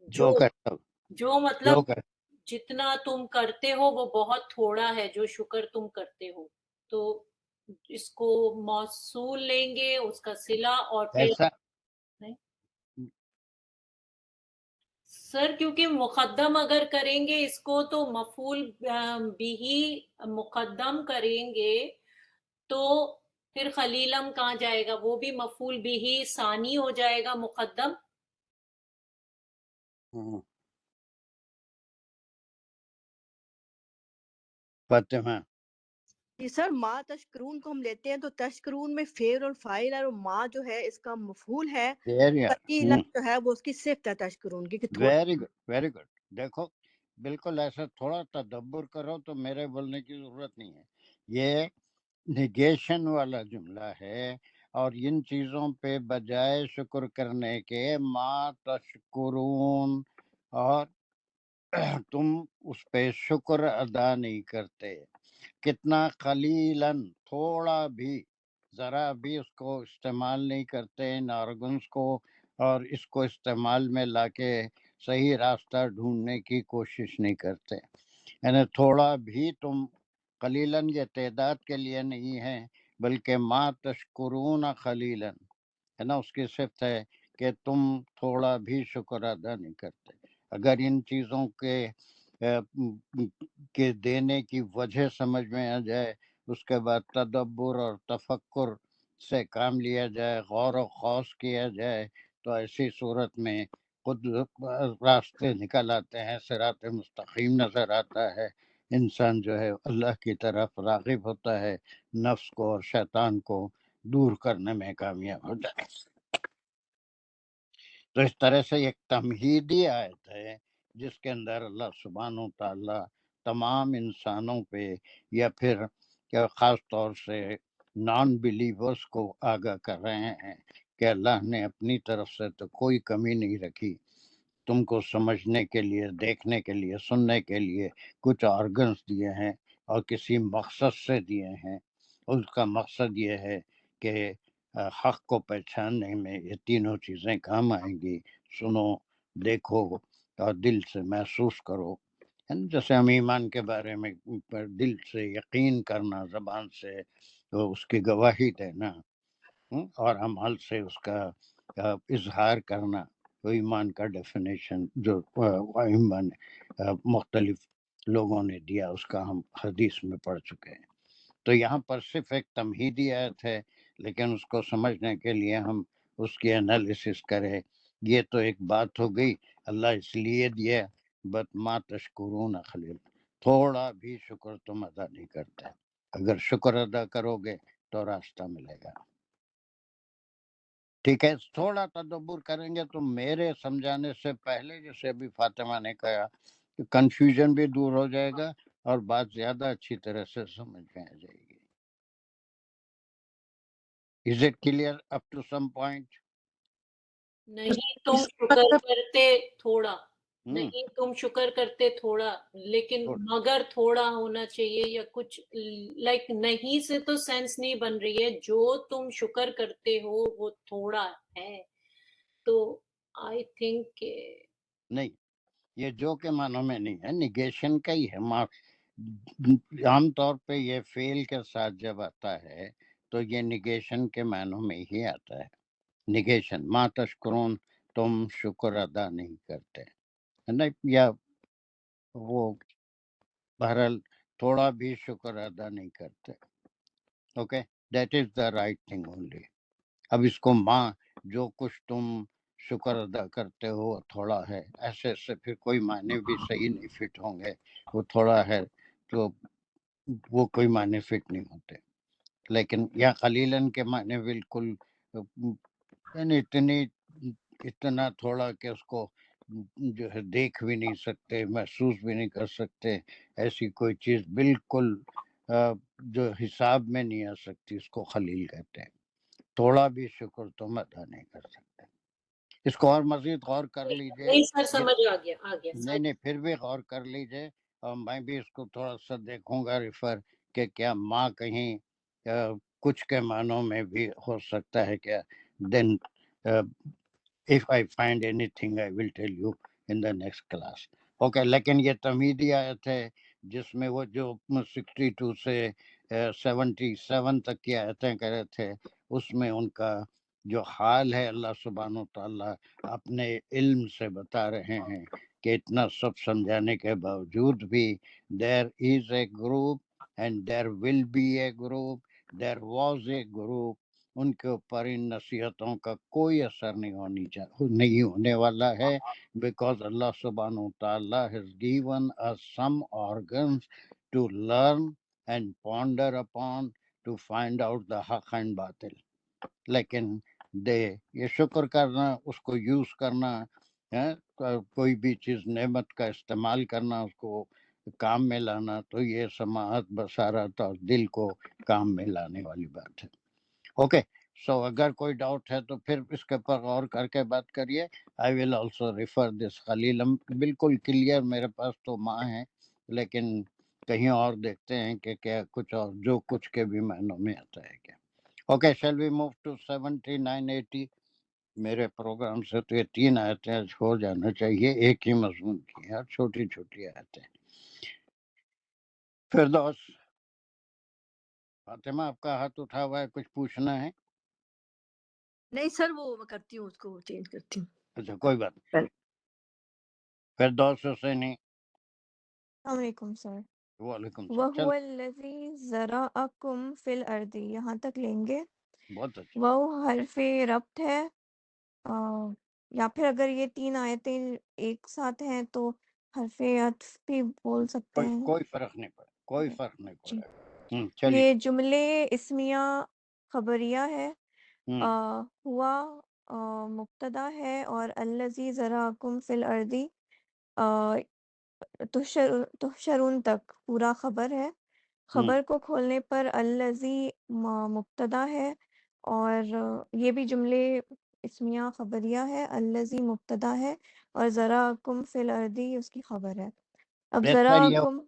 جو کرتا ہو، جو مطلب جو کر، جتنا تم کرتے ہو وہ بہت تھوڑا ہے جو شکر تم کرتے ہو، تو اس کو موصول لیں گے، اس کا صلہ، اور پھر ایسا سر کیونکہ مقدم اگر کریں گے اس کو تو مفعول بھی مقدم کریں گے تو پھر خلیلم کہاں جائے گا، وہ بھی مفعول بھی ثانی ہو جائے گا مقدم۔ فاطمہ جی سر، ما تشکرون کو ہم لیتے ہیں تو تشکرون میں فعل اور فاعل ہے، اور ما جو ہے اس کا مفعول ہے، قلیلا جو ہے وہ اس کی صفت ہے تشکرون کی کہ تھوڑا. Very good very good. دیکھو بالکل ایسا تھوڑا تدبر کرو تو میرے بولنے کی ضرورت نہیں ہے. یہ نگیشن والا جملہ ہے، اور ان چیزوں پہ بجائے شکر کرنے کے ما تشکرون، اور تم اس پہ شکر ادا نہیں کرتے. کتنا قلیلاً، تھوڑا بھی، ذرا بھی اس کو استعمال نہیں کرتے ان آرگنس کو، اور اس کو استعمال میں لا کے صحیح راستہ ڈھونڈنے کی کوشش نہیں کرتے. یعنی تھوڑا بھی تم، قلیلاً یہ تعداد کے لیے نہیں ہے بلکہ ما تشکرون قلیلاً ہے نا، اس کی صفت ہے کہ تم تھوڑا بھی شکر ادا نہیں کرتے. اگر ان چیزوں کے دینے کی وجہ سمجھ میں آ جائے، اس کے بعد تدبر اور تفکر سے کام لیا جائے، غور و خوض کیا جائے، تو ایسی صورت میں خود راستے نکل آتے ہیں، صراط مستقیم نظر آتا ہے. انسان جو ہے اللہ کی طرف راغب ہوتا ہے، نفس کو اور شیطان کو دور کرنے میں کامیاب ہو جائے. تو اس طرح سے ایک تمہیدی آیت ہے جس کے اندر اللہ سبحانہ و تعالی تمام انسانوں پہ، یا پھر خاص طور سے نان بلیورز کو آگاہ کر رہے ہیں کہ اللہ نے اپنی طرف سے تو کوئی کمی نہیں رکھی. تم کو سمجھنے کے لیے، دیکھنے کے لیے، سننے کے لیے کچھ آرگنز دیے ہیں، اور کسی مقصد سے دیے ہیں. اس کا مقصد یہ ہے کہ حق کو پہچاننے میں یہ تینوں چیزیں کام آئیں گی. سنو، دیکھو اور دل سے محسوس کرو. جیسے ہم ایمان کے بارے میں دل سے یقین کرنا، زبان سے اس کی گواہی دینا، اور عمل سے اس کا اظہار کرنا. تو ایمان کا ڈیفینیشن جو ایمان مختلف لوگوں نے دیا، اس کا ہم حدیث میں پڑھ چکے ہیں. تو یہاں پر صرف ایک تمہیدی آیت ہے، لیکن اس کو سمجھنے کے لیے ہم اس کی انالیسس کریں. یہ تو ایک بات ہو گئی، اللہ اس لیے دیا، بت ما تشکرون خلیل، تھوڑا بھی شکر تم ادا نہیں کرتے. اگر شکر ادا کرو گے تو راستہ ملے گا. ٹھیک ہے، تھوڑا تدبر کریں گے تو میرے سمجھانے سے پہلے، جیسے ابھی فاطمہ نے کہا، کنفیوژن بھی دور ہو جائے گا اور بات زیادہ اچھی طرح سے سمجھ میں آ جائے گی. Is it clear up to some point? نہیں تم شکر کرتے تھوڑا، نہیں تم شکر کرتے تھوڑا، لیکن مگر تھوڑا ہونا چاہیے، یا کچھ لائک نہیں سے تو سینس نہیں بن رہی ہے. جو تم شکر کرتے ہو وہ تھوڑا ہے. تو آئی تھنک کہ نہیں، یہ جو کے معنوں میں نہیں ہے، نیگیشن کا ہی ہے. عام طور پہ یہ فیل کے ساتھ جب آتا ہے تو یہ نیگیشن کے معنوں میں ہی آتا ہے. نیگیشن، ما تشکرون، تم شکر ادا نہیں کرتے، یا وہ بہرحال تھوڑا بھی شکر ادا نہیں کرتے. Okay, that is the right thing only. اب اس کو ماں، جو کچھ تم شکر ادا کرتے ہو تھوڑا ہے، ایسے پھر کوئی معنی بھی صحیح نہیں فٹ ہوں گے. وہ تھوڑا ہے تو وہ کوئی معنی فٹ نہیں ہوتے. لیکن یا قلیلاً کے معنی بالکل، یعنی اتنا تھوڑا کہ اس کو جو ہے دیکھ بھی نہیں سکتے، محسوس بھی نہیں کر سکتے. ایسی کوئی چیز بالکل جو حساب میں نہیں آ سکتی، اس کو خلیل کہتے ہیں. تھوڑا بھی شکر تم ادا نہیں کر سکتے. اس کو اور مزید غور کر لیجئے. نہیں سر، سمجھ آ گیا. نہیں پھر بھی غور کر لیجئے، اور میں بھی اس کو تھوڑا سا دیکھوں گا ریفر، کہ کیا ماں کہیں کچھ کے معنوں میں بھی ہو سکتا ہے کیا. دین if I find anything I will tell you in the next class. Okay, لیکن یہ تمہیدی آیت ہے جس میں وہ جو 62 سے 77 تک کی آیتیں کہہ رہے تھے، اس میں ان کا جو حال ہے اللہ سبحانہ و تعالیٰ اپنے علم سے بتا رہے ہیں کہ اتنا سب سمجھانے کے باوجود بھی there is a group and there will be a group, there was a group. ان کے اوپر ان نصیحتوں کا کوئی اثر نہیں ہونے والا ہے، بیکاز اللہ سبحانہ و تعالیٰ has given us some organs to learn and ponder upon to find out the haq and batil. لیکن یہ شکر کرنا، اس کو یوز کرنا ہے، کوئی بھی چیز نعمت کا استعمال کرنا، اس کو کام میں لانا، تو یہ سماعت بصارت اور دل کو کام میں لانے والی بات ہے. اوکے، سو اگر کوئی ڈاؤٹ ہے تو پھر اس کے پر غور کر کے بات کریے. آئی ول آلسو ریفر دس خلیل. بالکل کلیئر میرے پاس تو ماں ہے، لیکن کہیں اور دیکھتے ہیں کہ کیا کچھ اور جو کچھ کے بھی معنوں میں آتا ہے کیا. Okay, shall we move to 7980. میرے پروگرام سے تو یہ 3 آیتیں ہو جانا چاہیے، ایک ہی مضمون کی ہیں، چھوٹی چھوٹی آیتیں. فردوس، فاطمہ آپ کا ہاتھ اٹھا ہوا ہے، کچھ پوچھنا ہے؟ نہیں سر، وہ میں کرتی ہوں، اس کو چینج کرتی ہوں. اچھا کوئی بات نہیں. فردوس حسینی. السلام علیکم سر. وعلیکم السلام. وَهُوَ الَّذِي ذَرَأَكُمْ فِي الْأَرْضِ، یہاں تک لیں گے. بہت اچھا. وہ حرف ربط ہے، یا پھر اگر یہ 3 آیتیں ایک ساتھ ہیں تو حرف عطف بھی بول سکتے ہیں. کوئی فرق نہیں پڑا، کوئی فرق نہیں جی، پڑا. چلیے. یہ جملے اسمیہ خبریہ ہے. ہوا مبتدا ہے، اور الذی ذرأکم فی الارض تحشرون تک پورا خبر ہے. خبر کو کھولنے پر الذی مبتدا ہے، اور یہ بھی جملے اسمیہ خبریہ ہے. الذی مبتدا ہے اور ذرأکم فی الارض اس کی خبر ہے. اب بہتر یہ ذرأکم،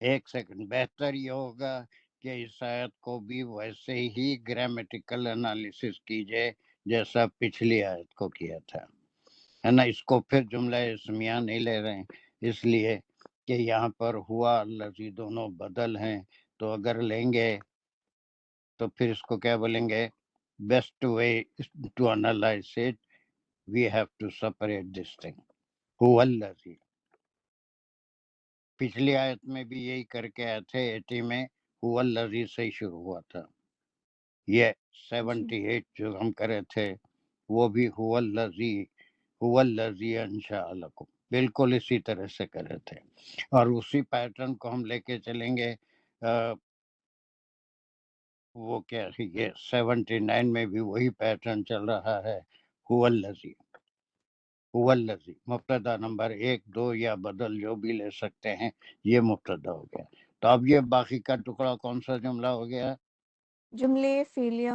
ایک سیکنڈ، بہتر یہ ہوگا کہ اس آیت کو بھی ویسے ہی گرامیٹیکل انالیسس کیجئے جیسا پچھلی آیت کو کیا تھا، ہے نا. اس کو پھر جملہ اسمیہ نہیں لے رہے ہیں، اس لیے کہ یہاں پر ہوا الذی دونوں بدل ہیں، تو اگر لیں گے تو پھر اس کو کیا بولیں گے؟ Best way to analyse it, we have to separate this thing. ہوا الذی، پچھلی آیت میں بھی یہی کر کے آئے تھے، 80 میں ہوا الذی سے ہی شروع ہوا تھا. یہ 78 جو ہم کرے تھے وہ بھی ہوا الذی انشاء لکم، بالکل اسی طرح سے کرے تھے. اور اسی پیٹرن کو ہم لے کے چلیں گے. وہ کیا ہے، یہ 79 میں بھی وہی پیٹرن چل رہا ہے. ہوا الذی، ہوا الذی مبتدا نمبر 1 2 یا بدل جو بھی لے سکتے ہیں، یہ مبتدا ہو گیا. تو اب یہ باقی کا ٹکڑا کون سا جملہ ہو گیا؟ جملے فعلیہ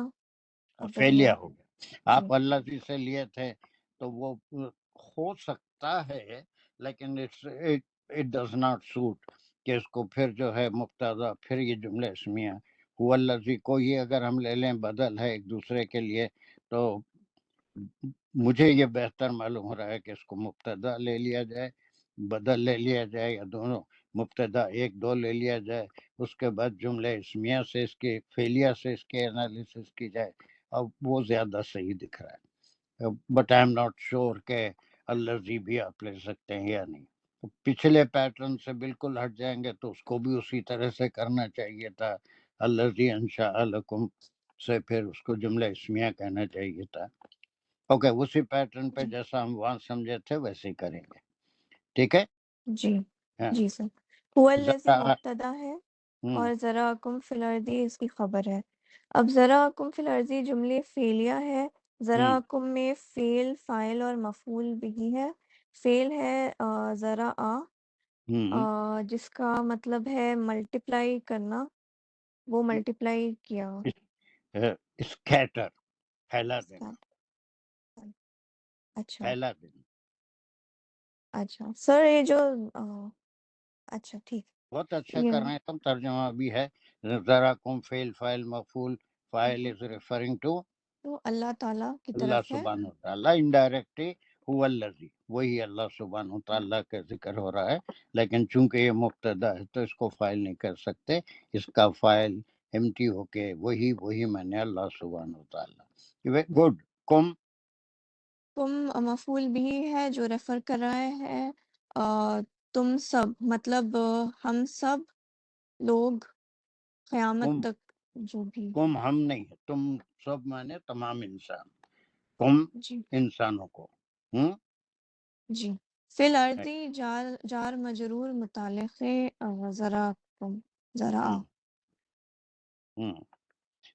خبریہ. فیلیا ہو گیا. جی، آپ الذی سے لیے تھے تو وہ ہو سکتا ہے، لیکن اٹ ڈز ناٹ سوٹ کہ اس کو پھر جو ہے مبتدا پھر یہ جملہ اسمیہ ہوا الذی کو یہ اگر ہم لے لیں بدل ہے ایک دوسرے کے لیے، تو مجھے یہ بہتر معلوم ہو رہا ہے کہ اس کو مبتدا لے لیا جائے، بدل لے لیا جائے، یا دونوں مبتدا 1 2 لے لیا جائے. اس کے بعد جملہ اسمیہ سے اس کے فیلیا سے اس کے انالیسس کی جائے. اب وہ زیادہ صحیح دکھ رہا ہے. But I am not sure کہ الذی بھی آپ لے سکتے ہیں یا نہیں. پچھلے پیٹرن سے بالکل ہٹ جائیں گے تو اس کو بھی اسی طرح سے کرنا چاہیے تھا. الذی انشاء لکم سے پھر اس کو جملہ اسمیہ کہنا چاہیے تھا. اوکے، اسی پیٹرن پہ جیسا ہم وہاں سمجھے تھے ویسے ہی کریں گے. ٹھیک ہے. جی ہاں. جی سر. هو الذی ذرا مبتدا ہے اور ذرأکم فی الارض اس کی خبر ہے. اب ذرأکم فی الارض جملے فعلیہ ہے. ذرأکم میں فعل، فاعل اور مفعول بھی ہے. فعل ہے ذرأ، جس کا مطلب ہے ملٹیپلائی کرنا، وہ ملٹیپلائی کیا. اسکیٹر، پھیلا دینا، اچھا پھیلا دینا. اچھا سر، یہ جو اچھا ٹھیک. بہت اچھا کر رہے ہیں تم. ترجمہ بھی ہے. ذرا کم فعل فاعل مفعول. فاعل از ریفرنگ ٹو تو اللہ تعالیٰ کی اللہ طرف ہے. سبحانہ وتعالیٰ. انڈائریکٹلی ہوا الذی، وہی اللہ سبحانہ وتعالیٰ کا ذکر ہو رہا ہے. لیکن چونکہ یہ مبتدا ہے تو اس کو فاعل نہیں کر سکتے. اس کا فاعل امٹی ہو کے وہی میں نے اللہ سبحانہ وتعالیٰ. گڈ. کم، تم مفعول بھی ہے جو ریفر کر رہا ہے تم سب، مطلب ہم سب لوگ قیامت کم، تک جو بھی. کم ہم نہیں ہے، تم سب مانے تمام انسان. کم جی انسانوں کو. جی. فی الارض جار مجرور متعلق ذرا ذرا تو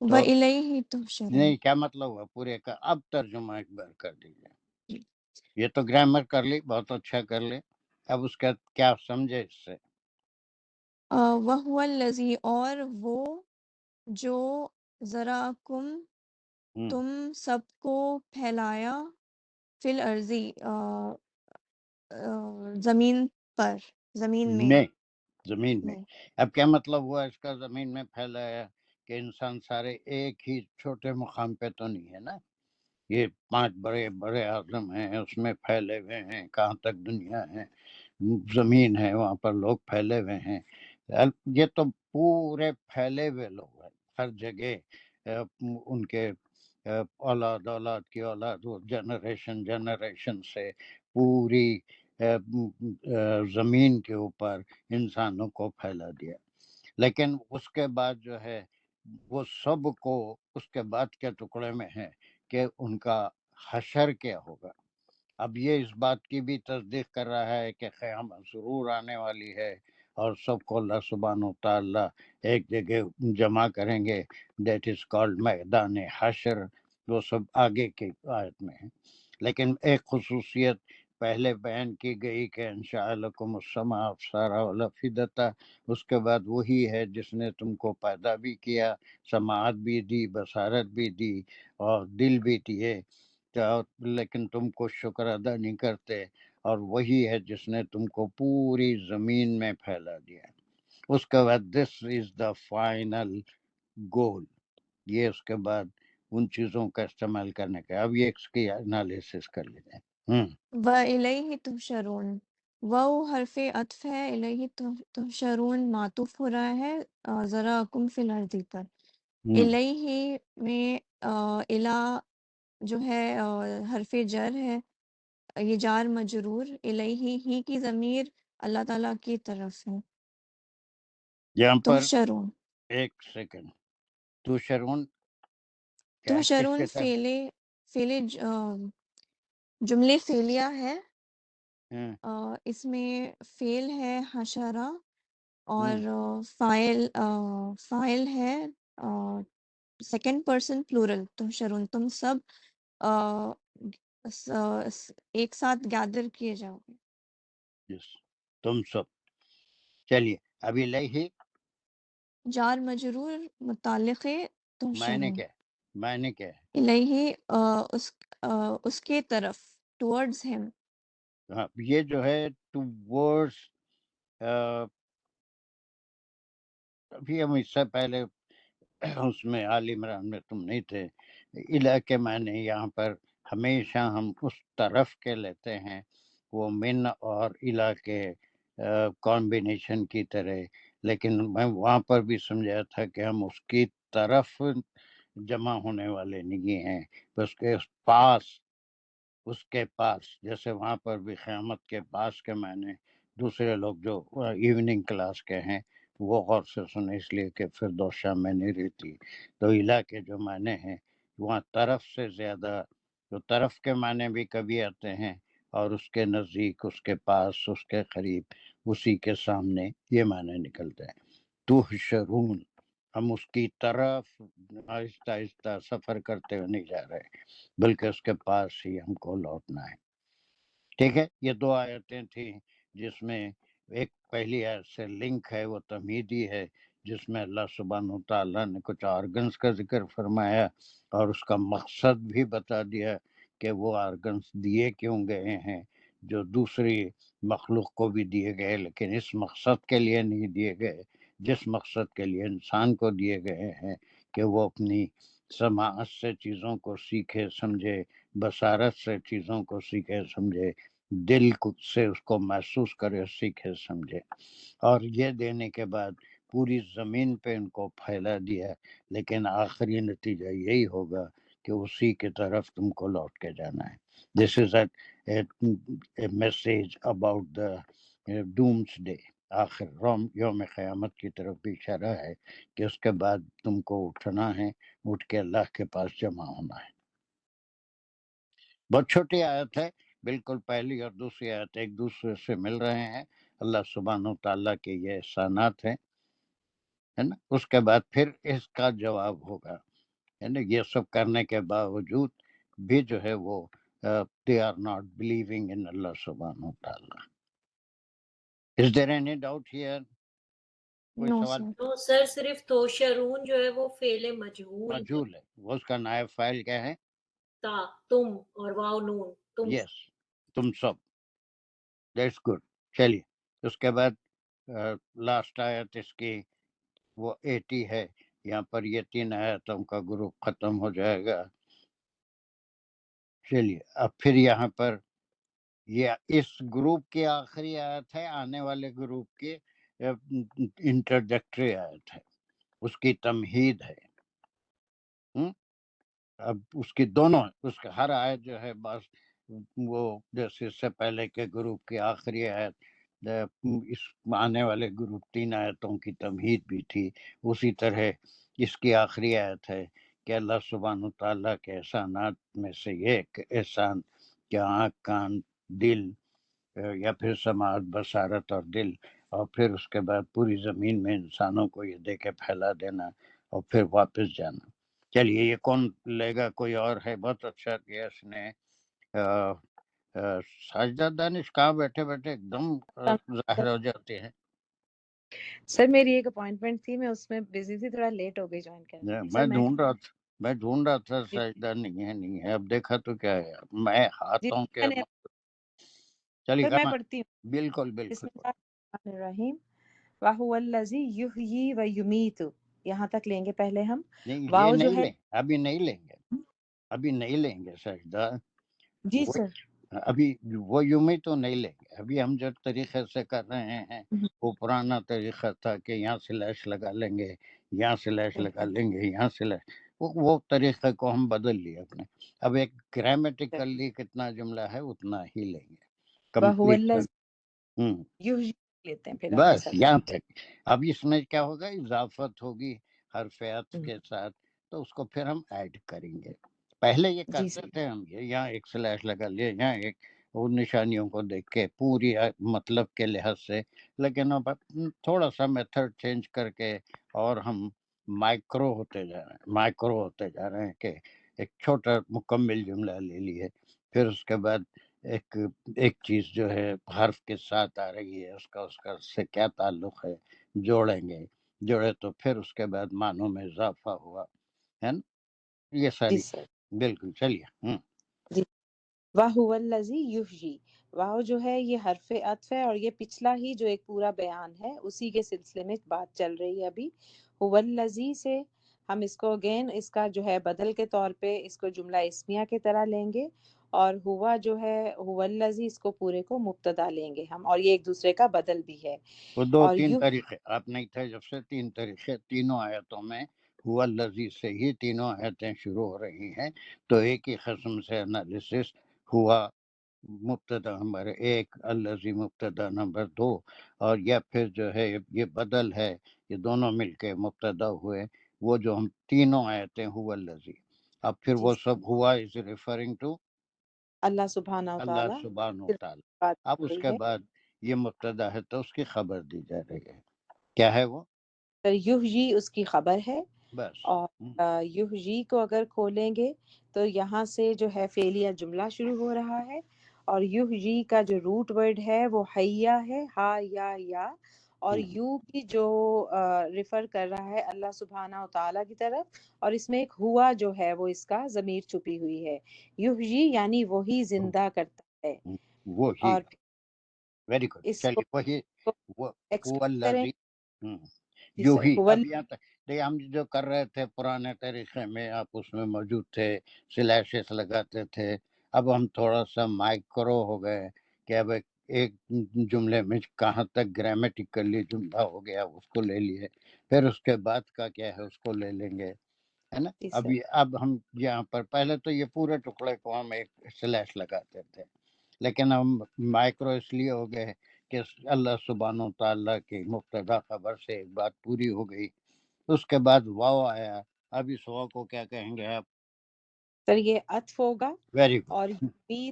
وَإِلَيْهِ تُحْشَرُونَ. نہیں، کیا مطلب ہوا پورے کا؟ اب ترجمہ ایک بار کر دیجیے. یہ تو گرامر کر لی، بہت اچھا کر لی، اب اس کا کیا سمجھے اس سے؟ وَهُوَ الَّذِي، اور وہ جو ذراکم تم سب کو پھیلایا، فی الارضی زمین پر، زمین میں. نہیں، زمین میں. نہیں. اب کیا مطلب ہوا اس کا زمین میں پھیلایا؟ کہ انسان سارے ایک ہی چھوٹے مقام پہ تو نہیں ہے نا، یہ 5 بڑے بڑے اعظم ہیں، اس میں پھیلے ہوئے ہیں، کہاں تک دنیا ہے، زمین ہے، وہاں پر لوگ پھیلے ہوئے ہیں. یہ تو پورے پھیلے ہوئے لوگ ہیں ہر جگہ، ان کے اولاد اولاد کی اولاد، جنریشن سے پوری زمین کے اوپر انسانوں کو پھیلا دیا. لیکن اس کے بعد جو ہے وہ سب کو اس کے بعد کے ٹکڑے میں ہے کہ ان کا حشر کیا ہوگا. اب یہ اس بات کی بھی تصدیق کر رہا ہے کہ قیامت ضرور آنے والی ہے اور سب کو اللہ سبحانہ و تعالیٰ ایک جگہ جمع کریں گے. دیٹ از کالڈ میدان حشر. وہ سب آگے کی آیت میں ہے. لیکن ایک خصوصیت پہلے بیان کی گئی کہ انشاء لکم السمع ابصارا والافئدۃ، اس کے بعد وہی ہے جس نے تم کو پیدا بھی کیا، سماعت بھی دی، بصارت بھی دی اور دل بھی دیے، لیکن تم کو شکر ادا نہیں کرتے. اور وہی ہے جس نے تم کو پوری زمین میں پھیلا دیا. اس کے بعد دس از دا فائنل گول. یہ اس کے بعد ان چیزوں کا استعمال کرنے کا. اب یہ اس کی انالیسس کر لیتے ہیں. وَإِلَيْهِ تُحْشَرُونَ. واو حرف عطف ہے، الیہ تحشرون معطوف ہو رہا ہے ذراکم فی الارض پر. الیہ میں الا جو ہے حرف جر ہے، یہ جار مجرور، الیہ ہی کی ضمیر اللہ تعالیٰ کی طرف ہے. یہاں پر تحشرون، ایک سیکنڈ، تحشرون کیا کس تحشرون کے طرف؟ فعل جملے فعلیہ ہے. اس میں فعل ہے حشرہ اور فاعل ہے سیکنڈ پرسن پلورل. تحشرون، تم سب ایک ساتھ گیدر کیے جاؤ گے. یس، تم سب. چلیے ابھی لئی جار مجرور متعلق میں نے کیا الیہ اس کے طرف، ٹورڈز ہم. یہ جو ہے ٹو ورڈز، ابھی ہم اس سے پہلے اس میں آل عمران میں تم نہیں تھے. علاقے میں نے یہاں پر ہمیشہ ہم اس طرف کے لیتے ہیں، وہ من اور علاقے کمبینیشن کی طرح. لیکن میں وہاں پر بھی سمجھایا تھا کہ ہم اس کی طرف جمع ہونے والے نہیں ہیں، اس کے پاس، اس کے پاس. جیسے وہاں پر بھی قیامت کے پاس کے معنی دوسرے لوگ جو ایوننگ کلاس کے ہیں وہ غور سے سنے، اس لیے کہ فردوس شام میں نہیں رہتی. تو علاقے جو معنی ہیں وہاں طرف سے زیادہ، تو طرف کے معنی بھی کبھی آتے ہیں اور اس کے نزدیک، اس کے پاس، اس کے قریب، اسی کے سامنے، یہ معنی نکلتے ہیں. تحشرون، ہم اس کی طرف آہستہ آہستہ سفر کرتے ہوئے نہیں جا رہے بلکہ اس کے پاس ہی ہم کو لوٹنا ہے. ٹھیک ہے. یہ 2 آیتیں تھیں جس میں ایک پہلی آیت سے لنک ہے، وہ تمہیدی ہے، جس میں اللہ سبحانہ تعالیٰ نے کچھ آرگنز کا ذکر فرمایا اور اس کا مقصد بھی بتا دیا کہ وہ آرگنز دیے کیوں گئے ہیں جو دوسری مخلوق کو بھی دیے گئے، لیکن اس مقصد کے لیے نہیں دیے گئے جس مقصد کے لیے انسان کو دیے گئے ہیں، کہ وہ اپنی سماعت سے چیزوں کو سیکھے سمجھے، بصارت سے چیزوں کو سیکھے سمجھے، دل سے اس کو محسوس کرے سیکھے سمجھے. اور یہ دینے کے بعد پوری زمین پہ ان کو پھیلا دیا. لیکن آخری نتیجہ یہی ہوگا کہ اسی کی طرف تم کو لوٹ کے جانا ہے. This is a message about the doomsday. آخر یوم قیامت کی طرف بھی اشارہ ہے کہ اس کے بعد تم کو اٹھنا ہے، اٹھ کے اللہ کے پاس جمع ہونا ہے. بہت چھوٹی آیت ہے، بالکل پہلی اور دوسری آیت ایک دوسرے سے مل رہے ہیں. اللہ سبحانہ و تعالیٰ کے یہ احسانات ہیں. ہے نا. اس کے بعد پھر اس کا جواب ہوگا، ہے نا. یہ سب کرنے کے باوجود بھی جو ہے وہ they are not believing in Allah subhanahu wa ta'ala. Is there any doubt here? کوئی No, سوال؟ sir. تو سر صرف توشرون جو ہے وہ فعل مجہول مجہول ہے، وہ اس کا نائب فاعل کیا ہے؟ تا، تم اور واو نون، تم. یس، تم سب. That's good. چلیے اس کے بعد لاسٹ آیت اس کی وہ 80 ہے. یہاں پر یہ 3 آیتوں کا گروپ ختم ہو جائے گا. چلیے اب پھر یہاں پر یہ اس گروپ کی آخری آیت ہے، آنے والے گروپ کی انٹروڈکٹری آیت ہے، اس کی تمہید ہے. اب اس کی دونوں، اس کا ہر آیت جو ہے بس وہ جیسے اس سے پہلے کے گروپ کی آخری آیت اس آنے والے گروپ 3 آیتوں کی تمہید بھی تھی، اسی طرح اس کی آخری آیت ہے کہ اللہ سبحانہ تعالیٰ کے احسانات میں سے یہ ایک احسان کہ آنکھ، کان، دل یا پھر سماعت، بصارت اور دل، اور پھر اس کے بعد پوری زمین میں انسانوں کو یہ دے کے پھیلا دینا اور پھر واپس جانا. چلیے یہ کون لے گا؟ کوئی اور ہے؟ بہت اچھا کیا اس نے. ساجدہ دانش کہاں بیٹھے بیٹھے ایک دم ظاہر ہو جاتے ہیں. سر میری ایک اپوائنٹمنٹ تھی، میں اس میں بزی تھی، تھوڑا لیٹ ہو گئی جوائن کرنے. میں ڈھونڈ رہا تھا ساجدہ نہیں ہے. اب دیکھا تو کیا ہے، میں ہاتھوں کے چلیے میں پڑھتی ہوں. بالکل بسم اللہ الرحمن الرحیم. وَهُوَ الَّذِي يُحْيِي وَيُمِيتُ. یہاں تک لیں گے پہلے ہم. واو جو ہے ابھی نہیں لیں گے ساجدہ. جی سر. ابھی وہ یومی تو نہیں لیں گے. ابھی ہم جو طریقے سے کر رہے ہیں وہ پرانا طریقہ تھا کہ یہاں سے لیش لگا لیں گے، یہاں سے لیش لگا لیں گے، یہاں سے لیش، وہ طریقے کو ہم بدل لیے اپنے. اب ایک گرامیٹیکلی کتنا جملہ ہے اتنا ہی لیں گے. وَهُوَ الَّذِي يُحْيِي لیتے ہیں پھر آگے بس سر. یہاں تک. اب اس میں کیا ہوگا، اضافت ہوگی حرف عطف کے ساتھ، تو اس کو پھر ہم ایڈ کریں گے. پہلے یہ کرتے تھے ہم، یہاں ایک سلیش لگا لیے، یہاں ایک، وہ نشانیوں کو دیکھ کے پوری مطلب کے لحاظ سے. لیکن اب تھوڑا سا میتھڈ چینج کر کے اور ہم مائکرو ہوتے جا رہے ہیں کہ ایک چھوٹا مکمل جملہ لے لیے، پھر اس کے بعد ایک چیز جو ہے حرف کے ساتھ آ رہی ہے، اس کا سے کیا تعلق ہے، جوڑے تو پھر اس کے بعد معنوں میں اضافہ ہوا، ہے نا. یہ ساری بالکل. چلیے. وَهُوَ الَّذِي يُحْيِي. واو جو ہے یہ حرف عطف ہے، اور یہ پچھلا ہی جو ایک پورا بیان ہے اسی کے سلسلے میں بات چل رہی ہے ابھی. هُوَ الَّذِي سے ہم اس کو اگین اس کا جو ہے بدل کے طور پہ اس کو جملہ اسمیہ کی طرح لیں گے، اور ہوا جو ہے هُوَ الَّذِي اس کو پورے کو مبتدا لیں گے ہم، اور یہ ایک دوسرے کا بدل بھی ہے. وہ 2-3 طریقے آپ نہیں تھے جب سے، 3 طریقے تینوں آیتوں میں ہوا الذی سے ہی تینوں آیتیں شروع ہو رہی ہیں. تو ایک ہی قسم سے انالیسس ہوا مبتدا نمبر 1، الذی مبتدا نمبر 2، اور یا پھر جو ہے یہ بدل ہے، یہ دونوں مل کے مبتدا ہوئے. وہ جو ہم تینوں آیتیں ہوا الذی، اب پھر وہ سب ہوا از ریفرنگ ٹو اللہ سبحانہ وتعالی. اب اس کے بعد یہ مبتدا ہے تو اس کی خبر دی جا رہی ہے. کیا ہے وہ؟ یحیی اس کی خبر ہے. بس. اور یحیی کو اگر کھولیں گے تو یہاں سے جو ہے فعلیہ جملہ شروع ہو رہا ہے، اور یحیی کا جو روٹ ورڈ ہے وہ حیا ہے، ہا یا، اور یو بھی جو ریفر کر رہا ہے اللہ سبحانہ و تعالیٰ کی طرف، اور اس میں ایک ہوا جو ہے وہ اس کا ضمیر چھپی ہوئی ہے. یحیی یعنی وہی زندہ کرتا ہے. وہی. اور ویری گڈ. چلیے وہی وہ الذی یوہی. اب یہاں تک ہم جو کر رہے تھے پرانے طریقے میں، آپ اس میں موجود تھے، سلیشز لگاتے تھے. اب ہم تھوڑا سا مائکرو ہو گئے کہ اب ایک جملے میں کہاں تک گرامیٹیکلی جملہ ہو گیا اس کو لے لیے، پھر اس کے بعد کا کیا ہے اس کو لے لیں گے، ہے نا. اب ہم یہاں پر پہلے تو یہ پورے ٹکڑے کو ہم ایک سلیش لگاتے تھے، لیکن ہم مائکرو اس لیے ہو گئے کہ اللہ سبحانہ تعالیٰ کی مبتدا خبر سے ایک بات پوری ہو گئی. اس کے بعد واو آیا. اب اس واو کو کیا کہیں گے آپ؟ سر یہ عطف ہوگا. Very good. اور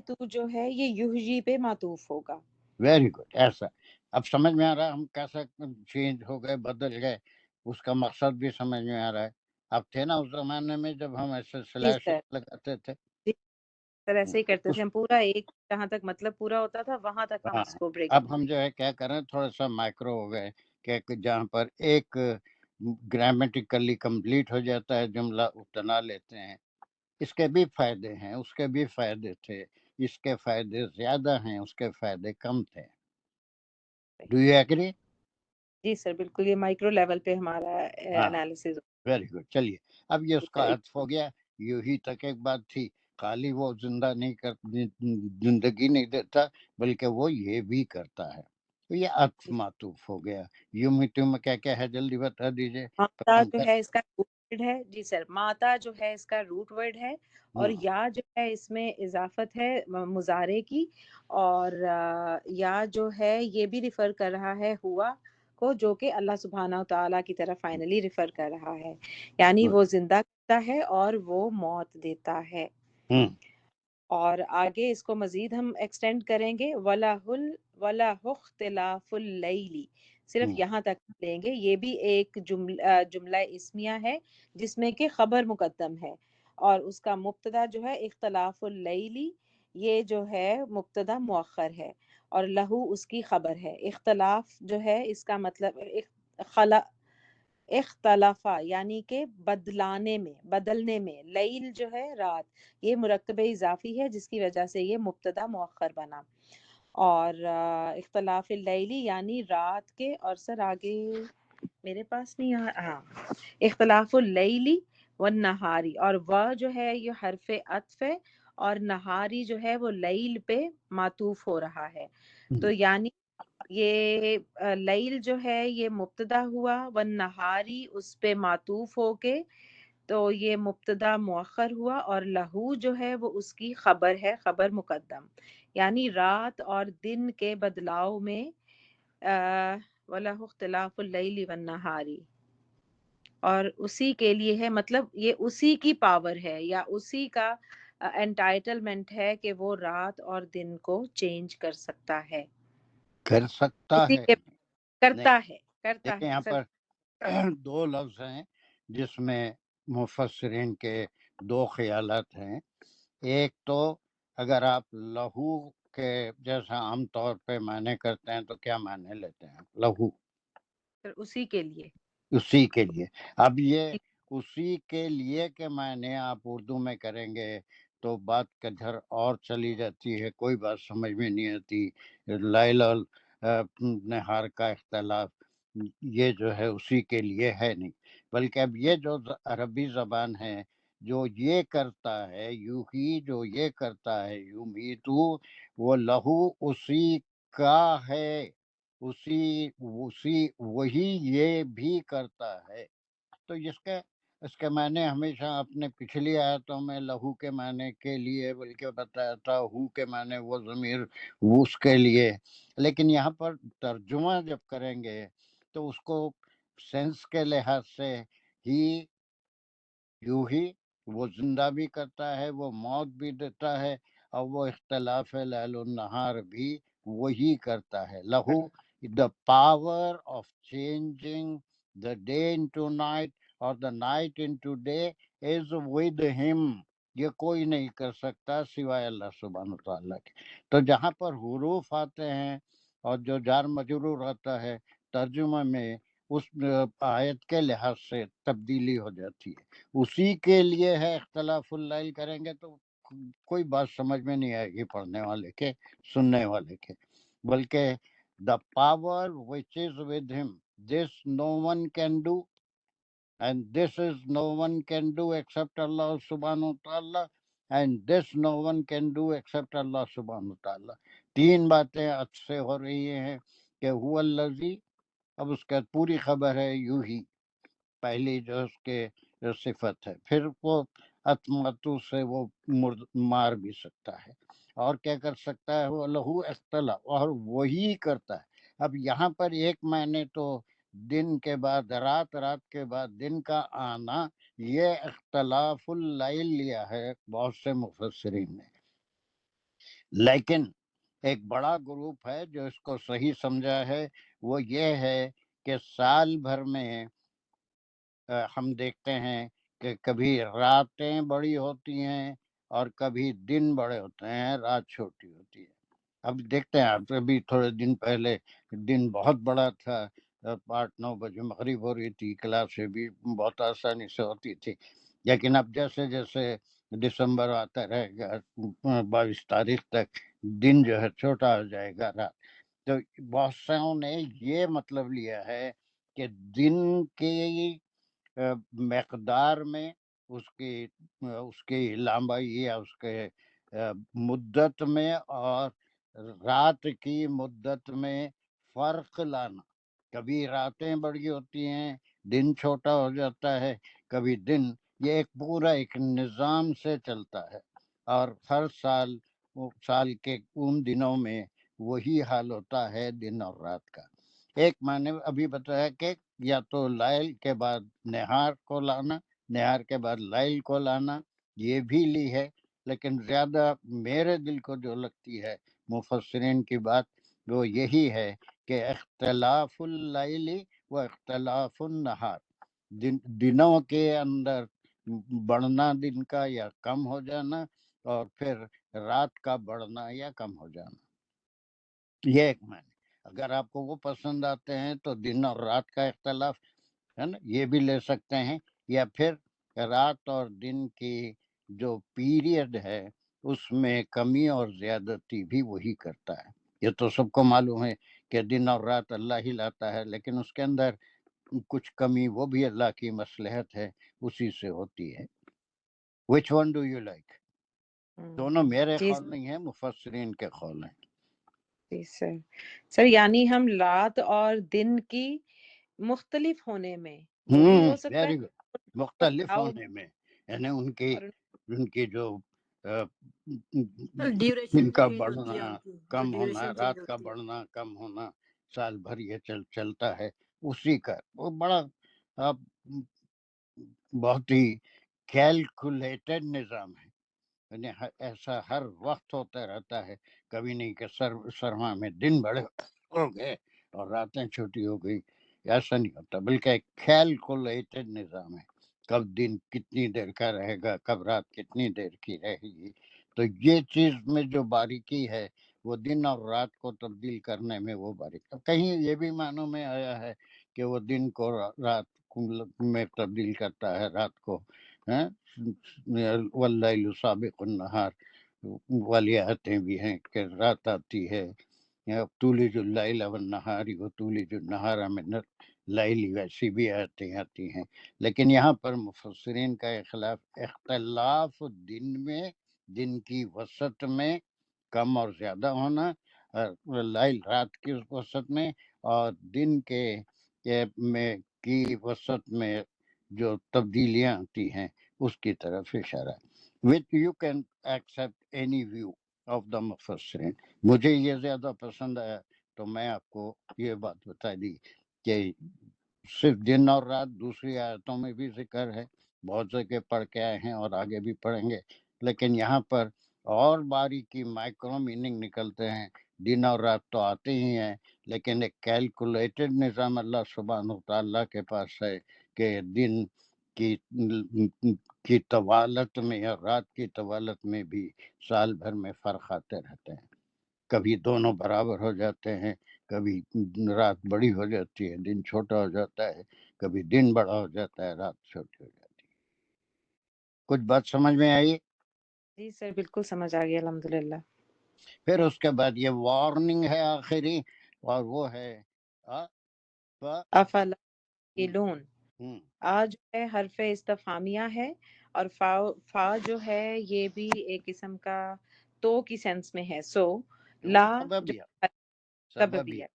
تو جو ہے یہ یحیی پہ معطوف ہوگا. Very good. ایسا اب سمجھ میں آ رہا ہم کیسا چینج ہو گئے، بدل گئے. اس کا مقصد بھی سمجھ میں آ رہا ہے. اب تھے نا اس زمانے میں جب ہم ایسے جی سلاش سر لگاتے تھے. جی سر ایسے ہی کرتے اس تھے ہم، پورا ایک جہاں تک مطلب پورا ہوتا تھا وہاں تک ہم ہاں اس کو بریک اب ہم جو ہے کیا کریں تھوڑا سا مائکرو ہو گئے کہ جہاں پر ایک گرامیٹیکلی کمپلیٹ ہو جاتا ہے جملہ اتنا لیتے ہیں. اس کے بھی فائدے ہیں، اس کے بھی فائدے تھے، اس کے فائدے زیادہ ہیں، اس کے فائدے کم تھے. Do you agree? جی سر بالکل، یہ مائکرو لیول پہ ہمارا ہاں انالیسز ویری گڈ. چلیے اب یہ اس کا ہوتا عطف ہو گیا. یوں ہی تک ایک بات تھی، خالی وہ زندہ نہیں کر زندگی نہیں دیتا بلکہ وہ یہ بھی کرتا ہے. تو یہ عطف معطوف ہو گیا. یوں میٹوں میں کیا کیا ہے جلدی بتا دیجیے. ماتا جو ہے اس کا روٹ ورڈ ہے. جی سر، ماتا جو ہے اس کا روٹ ورڈ ہے، اور یا جو ہے اس میں اضافت ہے مضارع کی، اور یا جو ہے یہ بھی ریفر کر رہا ہے ہوا کو، جو کہ اللہ سبحانہ و تعالیٰ کی طرف فائنلی ریفر کر رہا ہے، یعنی وہ زندہ کرتا ہے اور وہ موت دیتا ہے. اور آگے اس کو مزید ہم ایکسٹینڈ کریں گے، وَلَهُ اخْتِلَافُ اللَّيْلِ، صرف یہاں تک لیں گے. یہ بھی ایک جملہ اسمیہ ہے جس میں کہ خبر مقدم ہے، اور اس کا مبتدا جو ہے اختلاف اللیل، یہ جو ہے مبتدا مؤخر ہے، اور لہو اس کی خبر ہے. اختلاف جو ہے اس کا مطلب اختلافا یعنی کہ بدلنے میں، لیل جو ہے رات، یہ مرکب اضافی ہے جس کی وجہ سے یہ مبتدا مؤخر بنا. اور اختلاف اللیلی یعنی رات کے، اور سر آگے میرے پاس نہیں ہاں، اختلاف اللیلی والنہاری، اور وہ جو ہے یہ حرف عطف ہے، اور نہاری جو ہے وہ لیل پہ معطوف ہو رہا ہے. تو یعنی یہ لیل جو ہے یہ مبتدا ہوا، والنہاری اس پہ معطوف ہو کے، تو یہ مبتدا مؤخر ہوا، اور لہو جو ہے وہ اس کی خبر ہے، خبر مقدم، یعنی رات اور دن کے بدلاؤ میں وَلَهُ اخْتِلَافُ اللَّيْلِ وَالنَّهَارِ، اور اسی کے لیے ہے، مطلب یہ اسی کی پاور ہے یا اسی کا انٹائٹلمنٹ ہے کہ وہ رات اور دن کو چینج کر سکتا ہے. کر سکتا اسی ہے کے نہیں. کرتا دیکھیں ہے یہاں سر. پر دو لفظ ہیں جس میں مفسرین کے دو خیالات ہیں. ایک تو اگر آپ لہو کے جیسا عام طور پہ معنی کرتے ہیں تو کیا معنی لیتے ہیں لہو؟ سر اسی کے لیے. اسی کے لیے. اب یہ اسی کے لیے کے معنی آپ اردو میں کریں گے تو بات کدھر اور چلی جاتی ہے، کوئی بات سمجھ میں نہیں آتی. لیل اور نہار کا اختلاف یہ جو ہے اسی کے لیے ہے نہیں، بلکہ اب یہ جو عربی زبان ہے جو یہ کرتا ہے، یوں ہی جو یہ کرتا ہے، یوں ہی تو وہ لہو اسی کا ہے، اسی وہی یہ بھی کرتا ہے. تو اس کے معنی ہمیشہ اپنے پچھلی آیتوں میں لہو کے معنی کے لیے بلکہ بتایا تھا، ہو کے معنی وہ ضمیر اس کے لیے. لیکن یہاں پر ترجمہ جب کریں گے تو اس کو سینس کے لحاظ سے ہی یوں ہی وہ زندہ بھی کرتا ہے، وہ موت بھی دیتا ہے، اور وہ اختلاف لیل و نہار بھی وہی کرتا ہے. لہو the power of changing the day into night or the night into day is with him. یہ کوئی نہیں کر سکتا سوائے اللہ سبحانہ وتعالیٰ کے. تو جہاں پر حروف آتے ہیں اور جو جار مجرور آتا ہے ترجمہ میں اس آیت کے لحاظ سے تبدیلی ہو جاتی ہے. اسی کے لیے ہے اختلاف اللیل کریں گے تو کوئی بات سمجھ میں نہیں آئے گی پڑھنے والے کے، سننے والے کے، بلکہ the power which is with him, this no one can do, and this is no one can do except Allah subhanahu wa ta'ala, and this no one can do except Allah subhanahu wa ta'ala. تین باتیں عطف سے ہو رہی ہیں کہ هو الذی، اب اس کا پوری خبر ہے یوں ہی، پہلی جو اس کے جو صفت ہے، پھر وہ عطمتو سے وہ مار بھی سکتا ہے، اور کیا کر سکتا ہے، وہ لہو اختلاف، اور وہی کرتا ہے. اب یہاں پر ایک معنی تو دن کے بعد رات، رات کے بعد دن کا آنا، یہ اختلاف اللیل لیا ہے بہت سے مفسرین نے. لیکن ایک بڑا گروپ ہے جو اس کو صحیح سمجھا ہے، وہ یہ ہے کہ سال بھر میں ہم دیکھتے ہیں کہ کبھی راتیں بڑی ہوتی ہیں اور کبھی دن بڑے ہوتے ہیں، رات چھوٹی ہوتی ہے۔ اب دیکھتے ہیں آپ، ابھی تھوڑے دن پہلے دن بہت بڑا تھا، 8-9 بجے مغرب ہو رہی تھی، کلاسیں بھی بہت آسانی سے ہوتی تھی، لیکن اب جیسے جیسے دسمبر آتا رہے گا 22 تاریخ تک دن جو ہے چھوٹا ہو جائے گا، رات۔ تو بہت سوں نے یہ مطلب لیا ہے کہ دن کی مقدار میں، اس کی لمبائی یا اس کے مدت میں اور رات کی مدت میں فرق لانا۔ کبھی راتیں بڑی ہوتی ہیں، دن چھوٹا ہو جاتا ہے، کبھی دن، یہ ایک پورا ایک نظام سے چلتا ہے، اور ہر سال کے ان دنوں میں وہی حال ہوتا ہے دن اور رات کا۔ ایک میں نے ابھی بتایا کہ یا تو لائل کے بعد نہار کو لانا، نہار کے بعد لائل کو لانا، یہ بھی لی ہے، لیکن زیادہ میرے دل کو جو لگتی ہے مفسرین کی بات وہ یہی ہے کہ اختلاف اللیل و اختلاف النہار، دنوں کے اندر بڑھنا دن کا یا کم ہو جانا، اور پھر رات کا بڑھنا یا کم ہو جانا، یہ ایک معنی۔ اگر آپ کو وہ پسند آتے ہیں تو دن اور رات کا اختلاف ہے نا، یہ بھی لے سکتے ہیں، یا پھر رات اور دن کی جو پیریڈ ہے اس میں کمی اور زیادتی بھی وہی کرتا ہے۔ یہ تو سب کو معلوم ہے کہ دن اور رات اللہ ہی لاتا ہے، لیکن اس کے اندر کچھ کمی وہ بھی اللہ کی مصلحت ہے، اسی سے ہوتی ہے۔ Which one do you like? دونوں میرے جی قول نہیں ہیں، مفسرین کے قول ہیں۔ جی سر یعنی ہم رات اور دن کی مختلف ہونے میں وہ بھی ہو سکتا ویری ہے گڈ، مختلف اور ہونے میں، یعنی ان کی جو ڈیوریشن دن کا چینج ہوتی ہے، بڑھنا ان کی جو کم ہونا، ڈیوریشن چینج رات کا ہوتی ہے۔ بڑھنا کم ہونا سال بھر یہ چلتا ہے، اسی کا وہ بڑا بہت ہی کیلکولیٹڈ نظام ہے، یعنی ایسا ہر وقت ہوتا رہتا ہے، کبھی نہیں کہ سرما میں دن بڑے ہو گئے اور راتیں چھوٹی ہو گئی، ایسا نہیں ہوتا، بلکہ ایک کیلکولیٹڈ نظام ہے، کب دن کتنی دیر کا رہے گا، کب رات کتنی دیر کی رہے گی۔ تو یہ چیز میں جو باریکی ہے وہ دن اور رات کو تبدیل کرنے میں وہ باریکی، کہیں یہ بھی معنوں میں آیا ہے کہ وہ دن کو رات میں تبدیل کرتا ہے، رات کو واللیل سابق النہار والی آیتیں بھی ہیں کہ رات آتی ہے، تولج اللیل والنہار وتولج النہار من اللیل، ویسی بھی آیتیں آتی ہیں۔ لیکن یہاں پر مفسرین کا اختلاف دن میں، دن کی وسط میں کم اور زیادہ ہونا، لیل رات کی وسط میں، اور دن کے کی وسط میں جو تبدیلیاں آتی ہیں اس کی طرف اشارہ ہے۔ Which you can accept any view of the مفسرین۔ مجھے یہ زیادہ پسند آیا تو میں آپ کو یہ بات بتا دی کہ صرف دن اور رات دوسری آیتوں میں بھی ذکر ہے، بہت جگہ پڑھ کے آئے ہیں اور آگے بھی پڑھیں گے، لیکن یہاں پر اور باریکی مائکرو میننگ نکلتے ہیں۔ دن اور رات تو آتے ہی ہیں، لیکن ایک کیلکولیٹڈ نظام اللہ سبحانہ تعالیٰ کے پاس ہے کہ دن کی طوالت میں اور رات کی طوالت میں بھی سال بھر میں فرق آتے رہتے ہیں، کبھی دونوں برابر ہو جاتے ہیں، کبھی رات بڑی ہو جاتی ہے، دن چھوٹا ہو جاتا ہے، کبھی دن بڑا ہو جاتا ہے، رات چھوٹی ہو جاتی ہے۔ کچھ بات سمجھ میں آئی؟ جی سر بالکل سمجھ آ گیا الحمدللہ۔ پھر اس کے بعد یہ وارننگ ہے آخری، اور وہ ہے افلا یعقلون، جو ہے حرف استفہامیہ ہے، اور فا جو ہے یہ بھی ایک قسم کا تو کی سینس میں ہے، سو لا جو سببی، ہے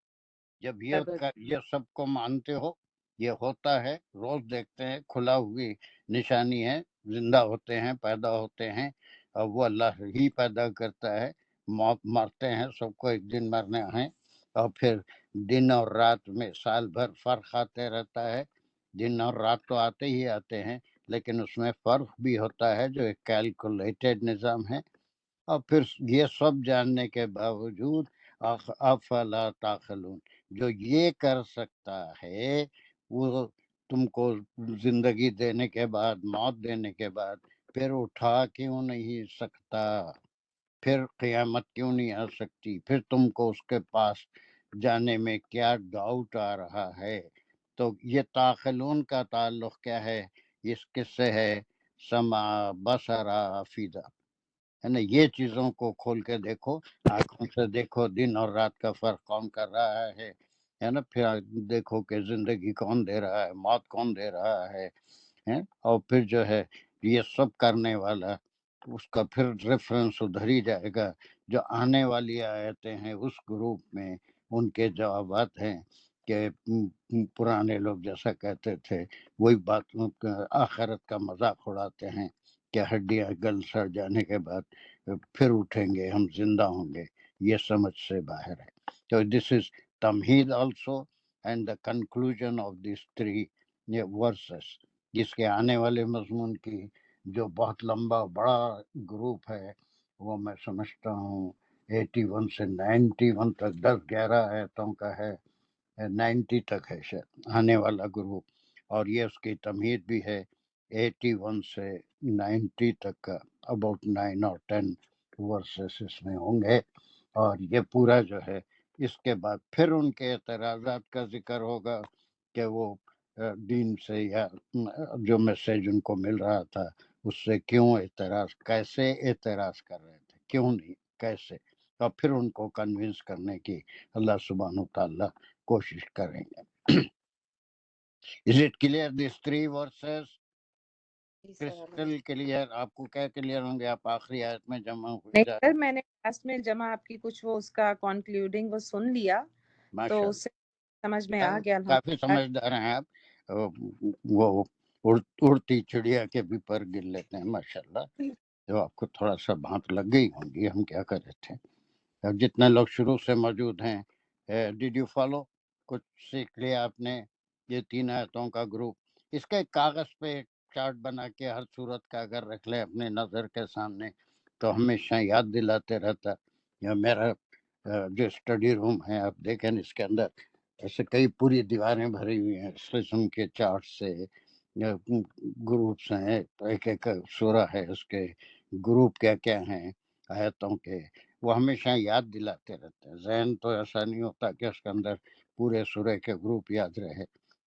جب سبب۔ یہ سب کو مانتے ہو، یہ ہوتا ہے، روز دیکھتے ہیں، کھلا ہوئی نشانی ہے، زندہ ہوتے ہیں، پیدا ہوتے ہیں، اور وہ اللہ ہی پیدا کرتا ہے، مرتے ہیں، سب کو ایک دن مرنے ہیں، اور پھر دن اور رات میں سال بھر فرق آتے رہتا ہے، دن اور رات تو آتے ہی آتے ہیں، لیکن اس میں فرق بھی ہوتا ہے جو ایک کیلکولیٹڈ نظام ہے۔ اور پھر یہ سب جاننے کے باوجود افلا تعقلون، جو یہ کر سکتا ہے وہ تم کو زندگی دینے کے بعد، موت دینے کے بعد پھر اٹھا کیوں نہیں سکتا؟ پھر قیامت کیوں نہیں آ سکتی؟ پھر تم کو اس کے پاس جانے میں کیا ڈاؤٹ آ رہا ہے؟ تو یہ تاخلون کا تعلق کیا ہے؟ اس کس سے ہے؟ سمع، بصرا، افیدہ، ہے نا؟ یہ چیزوں کو کھول کے دیکھو، آنکھوں سے دیکھو دن اور رات کا فرق کون کر رہا ہے نا؟ پھر دیکھو کہ زندگی کون دے رہا ہے، موت کون دے رہا ہے، اور پھر جو ہے یہ سب کرنے والا، اس کا پھر ریفرنس ادھر ہی جائے گا۔ جو آنے والی آیتیں ہیں اس گروپ میں ان کے جوابات ہیں کہ پرانے لوگ جیسا کہتے تھے وہی بات، آخرت کا مذاق اڑاتے ہیں کہ ہڈیاں گل سڑ جانے کے بعد پھر اٹھیں گے، ہم زندہ ہوں گے، یہ سمجھ سے باہر ہے۔ تو دس از تمہید also and the conclusion of these 3 verses. جس کے آنے والے مضمون کی جو بہت لمبا بڑا گروپ ہے وہ میں سمجھتا ہوں 81 سے 91 تک 10-11 آیتوں کا ہے، 90 تک ہے شاید آنے والا گروپ، اور یہ اس کی تمہید بھی ہے 81 سے 90 تک کا، اباؤٹ 9 اور 10 ورسز اس میں ہوں گے۔ اور یہ پورا جو ہے اس کے بعد پھر ان کے اعتراضات کا ذکر ہوگا کہ وہ دین سے یا جو میسیج ان کو مل رہا تھا اس سے کیوں اعتراض، کیسے اعتراض کر رہے تھے، کیوں نہیں، کیسے، اور پھر ان کو کنونس کرنے کی اللہ سبحانہ وتعالی کوشش کریں گے۔ Is it clear these 3 verses؟ Crystal clear? آپ کو کیا کلیئر ہوں گے؟ آپ آخری آیت میں جمع ہو نہیں جائے۔ سر، میں نے لاسٹ میں جمع آپ کی کچھ وہ اس کا کنکلوڈنگ وہ سن لیا تو ماشاء اس سے سمجھ میں اللہ، آ گیا کافی الحمدللہ۔ سمجھدار ہیں آپ، وہ اڑتی چڑیا کے بھی پر گر لیتے ہیں ماشاء اللہ۔ جو آپ کو تھوڑا سا بھانپ لگ گئی ہوں گی، ہم کیا کر رہے تھے۔ جتنے لوگ شروع سے موجود ہیں، ڈیڈ یو فالو؟ کچھ سیکھ لیا آپ نے؟ یہ 3 آیتوں کا گروپ، اس کا ایک کاغذ پہ چارٹ بنا کے ہر صورت کا اگر رکھ لیں اپنے نظر کے سامنے تو ہمیشہ یاد دلاتے رہتا۔ یا میرا جو اسٹڈی روم ہے آپ دیکھیں، اس کے اندر ایسے کئی پوری دیواریں بھری ہوئی ہیں اس قسم کے چارٹ سے، گروپس ہیں، ایک ایک سورہ ہے اس کے گروپ کیا کیا ہیں آیتوں کے، وہ ہمیشہ یاد دلاتے رہتے ہیں۔ ذہن تو ایسا نہیں ہوتا کہ اس کے اندر پورے سورہ کے گروپ یاد رہے،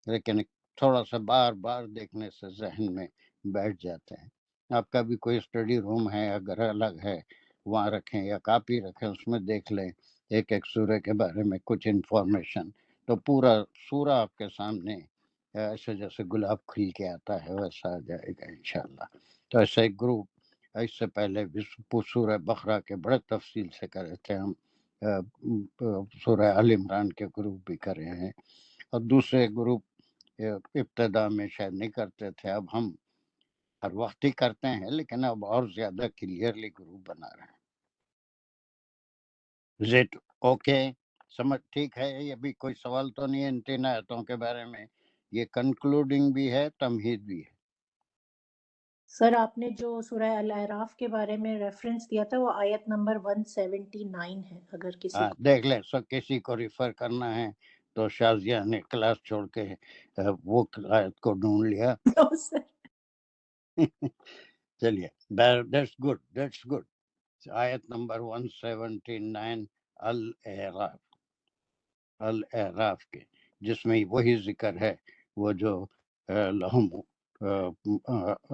لیکن تھوڑا سا بار بار دیکھنے سے ذہن میں بیٹھ جاتے ہیں۔ آپ کا بھی کوئی اسٹڈی روم ہے اگر الگ ہے وہاں رکھیں یا کاپی رکھیں، اس میں دیکھ لیں ایک ایک سورہ کے بارے میں کچھ انفارمیشن، تو پورا سورہ آپ کے سامنے ایسے جیسے گلاب کھل کے آتا ہے ویسا آ جائے گا انشاءاللہ۔ تو ایسا ایک گروپ، اس سے پہلے بھی سورہ بقرہ کے بڑے تفصیل سے کرے تھے ہم، سورہ آل عمران کے گروپ بھی کرے ہیں، اور دوسرے گروپ ابتدا میں شاید نہیں کرتے تھے، اب ہم ہر وقت ہی کرتے ہیں لیکن اب اور زیادہ کلیئرلی گروپ بنا رہے ہیں۔ زیٹ اوکے، سمجھ ٹھیک ہے؟ یہ بھی کوئی سوال تو نہیں ہے ان 3 آیتوں کے بارے میں؟ یہ کنکلوڈنگ بھی ہے، تمہید بھی ہے۔ سر آپ نے جو سورہ الاعراف کے بارے میں ریفرنس دیا تھا وہ آیت نمبر 179 ہے، اگر کسی ہاں کو دیکھ لیں، کسی کو ریفر کرنا ہے تو شازیہ نے کلاس چھوڑ کے وہ آیت کو ڈھونڈ لیا۔ No, sir. چلیے، دیٹس گڈ، دیٹس گڈ۔ آیت نمبر 179 الاعراف، الاعراف کے، جس میں وہی ذکر ہے، وہ جو لہم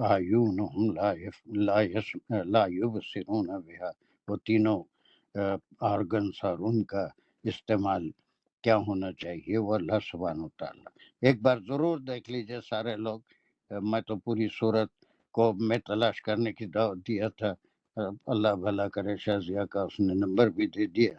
اعینہم لا یبصرون بہا، وہ تینوں آرگنس اور ان کا استعمال کیا ہونا چاہیے وہ اللہ سبحانہ وتعالیٰ۔ ایک بار ضرور دیکھ لیجئے سارے لوگ، میں تو پوری صورت کو میں تلاش کرنے کی دعوت دیا تھا، اللہ بھلا کرے شازیہ کا اس نے نمبر بھی دے دیا،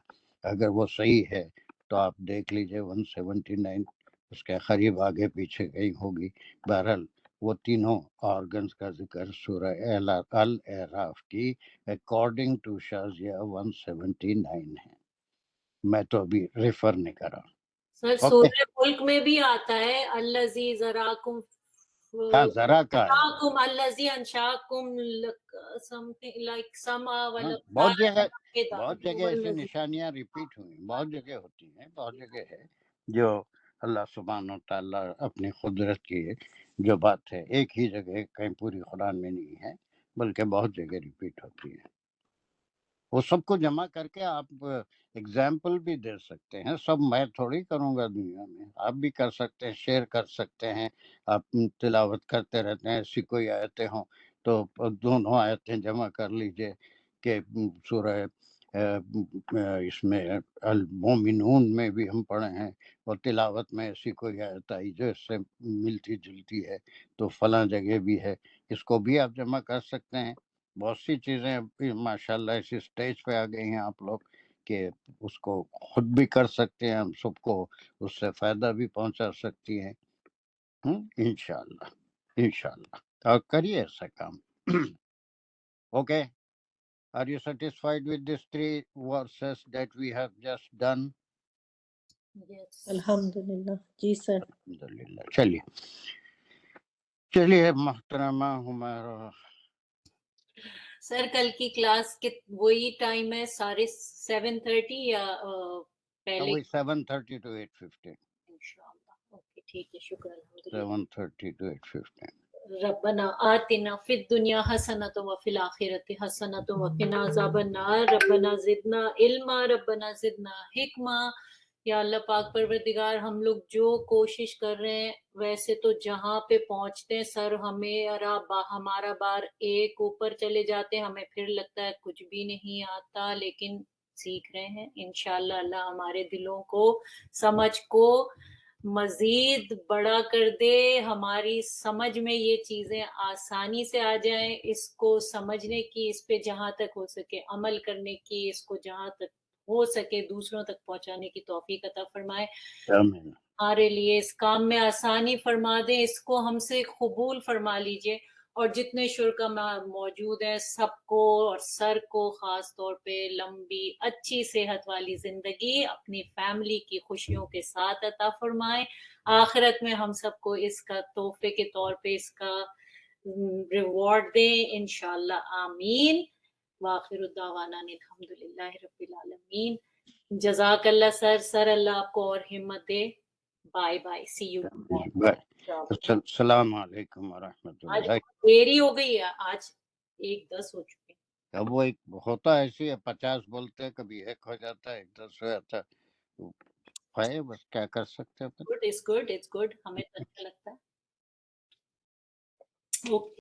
اگر وہ صحیح ہے تو آپ دیکھ لیجئے 179 اس کے قریب آگے پیچھے کہیں ہوگی۔ بہرحال وہ تینوں آرگنز کا ذکر سورہ الاعراف کی اکارڈنگ ٹو شازیہ 179 ہے، میں تو ابھی ریفر نہیں کر رہا۔ سر اوکے، سورہ ملک میں بھی آتا ہے الذی ذراکم ہاں ذرا کا ہے، انشاکم، الذی انشاکم something like سما بہت جگہ، بہت جگہ ایسی والذی، نشانیاں ریپیٹ ہوئی، بہت جگہ ہوتی ہیں، بہت جگہ ہے جو اللہ سبحانہ و تعالیٰ اپنی قدرت کی جو بات ہے ایک ہی جگہ کہیں پوری قرآن میں نہیں ہے بلکہ بہت جگہ ریپیٹ ہوتی ہے. وہ سب کو جمع کر کے آپ اگزامپل بھی دے سکتے ہیں. سب میں تھوڑی کروں گا دنیا میں، آپ بھی کر سکتے ہیں، شیئر کر سکتے ہیں. آپ تلاوت کرتے رہتے ہیں، ایسی کوئی آیتیں ہوں تو دونوں آیتیں جمع کر لیجئے کہ سورہ اس میں المومنون میں بھی ہم پڑھے ہیں اور تلاوت میں ایسی کوئی آیت آئی جو اس سے ملتی جلتی ہے تو فلاں جگہ بھی ہے، اس کو بھی آپ جمع کر سکتے ہیں. بہت سی چیزیں ماشاءاللہ اس اسٹیج پہ آ گئی ہیں آپ لوگ کہ اس کو خود بھی کر سکتے ہیں، ہم سب کو اس سے فائدہ بھی پہنچا سکتی ہیں. انشاءاللہ انشاءاللہ اور کریے ایسا کام. Okay. Are you satisfied with these 3 verses that we have just done? Yes. الحمدللہ. جی سر. الحمدللہ. چلیے محترمہ ہمارا سر کل کی کلاس وہی ٹائم ہے 7:30 یا پہلے؟ وہی 7:30 to 8:15. انشاءاللہ. اوکے ٹھیک ہے، شکر الحمدللہ. 7:30 to 8:15. ربنا آتنا فی الدنیا حسنۃ وفی الآخرۃ حسنۃ وقنا عذاب النار. ربنا زدنا علما، ربنا زدنا حکمہ. یا اللہ پاک پروردگار، ہم لوگ جو کوشش کر رہے ہیں ویسے تو جہاں پہ پہنچتے ہیں سر ہمیں ہمارا بار ایک اوپر چلے جاتے ہیں، ہمیں پھر لگتا ہے کچھ بھی نہیں آتا، لیکن سیکھ رہے ہیں انشاءاللہ. اللہ ہمارے دلوں کو سمجھ کو مزید بڑا کر دے، ہماری سمجھ میں یہ چیزیں آسانی سے آ جائیں، اس کو سمجھنے کی، اس پہ جہاں تک ہو سکے عمل کرنے کی، اس کو جہاں تک ہو سکے دوسروں تک پہنچانے کی توفیق عطا فرمائے. آمین. ہمارے لیے اس کام میں آسانی فرما دیں، اس کو ہم سے قبول فرما لیجئے. اور جتنے شرکا موجود ہیں سب کو اور سر کو خاص طور پہ لمبی اچھی صحت والی زندگی اپنی فیملی کی خوشیوں کے ساتھ عطا فرمائے. آخرت میں ہم سب کو اس کا تحفے کے طور پہ اس کا ریوارڈ دیں انشاءاللہ. آمین. وآخر الدعوانا الحمدللہ رب العالمین. جزاک اللہ سر اللہ آپ کو اور ہمت دے. Bye bye, see you. السلام علیکم ورحمۃ آج اللہ. دیری ہو گئی ہے، آج 1:10 ہو چکے. اب وہ ایک ہوتا ایسی ہے، 50 بولتے ہیں، کبھی 1 ہو جاتا ہے، 10 ہو جاتا ہے، بس کیا کر سکتے ہیں. Good, it's good, it's good, ہمیں تو اچھا لگتا ہے. اوکے.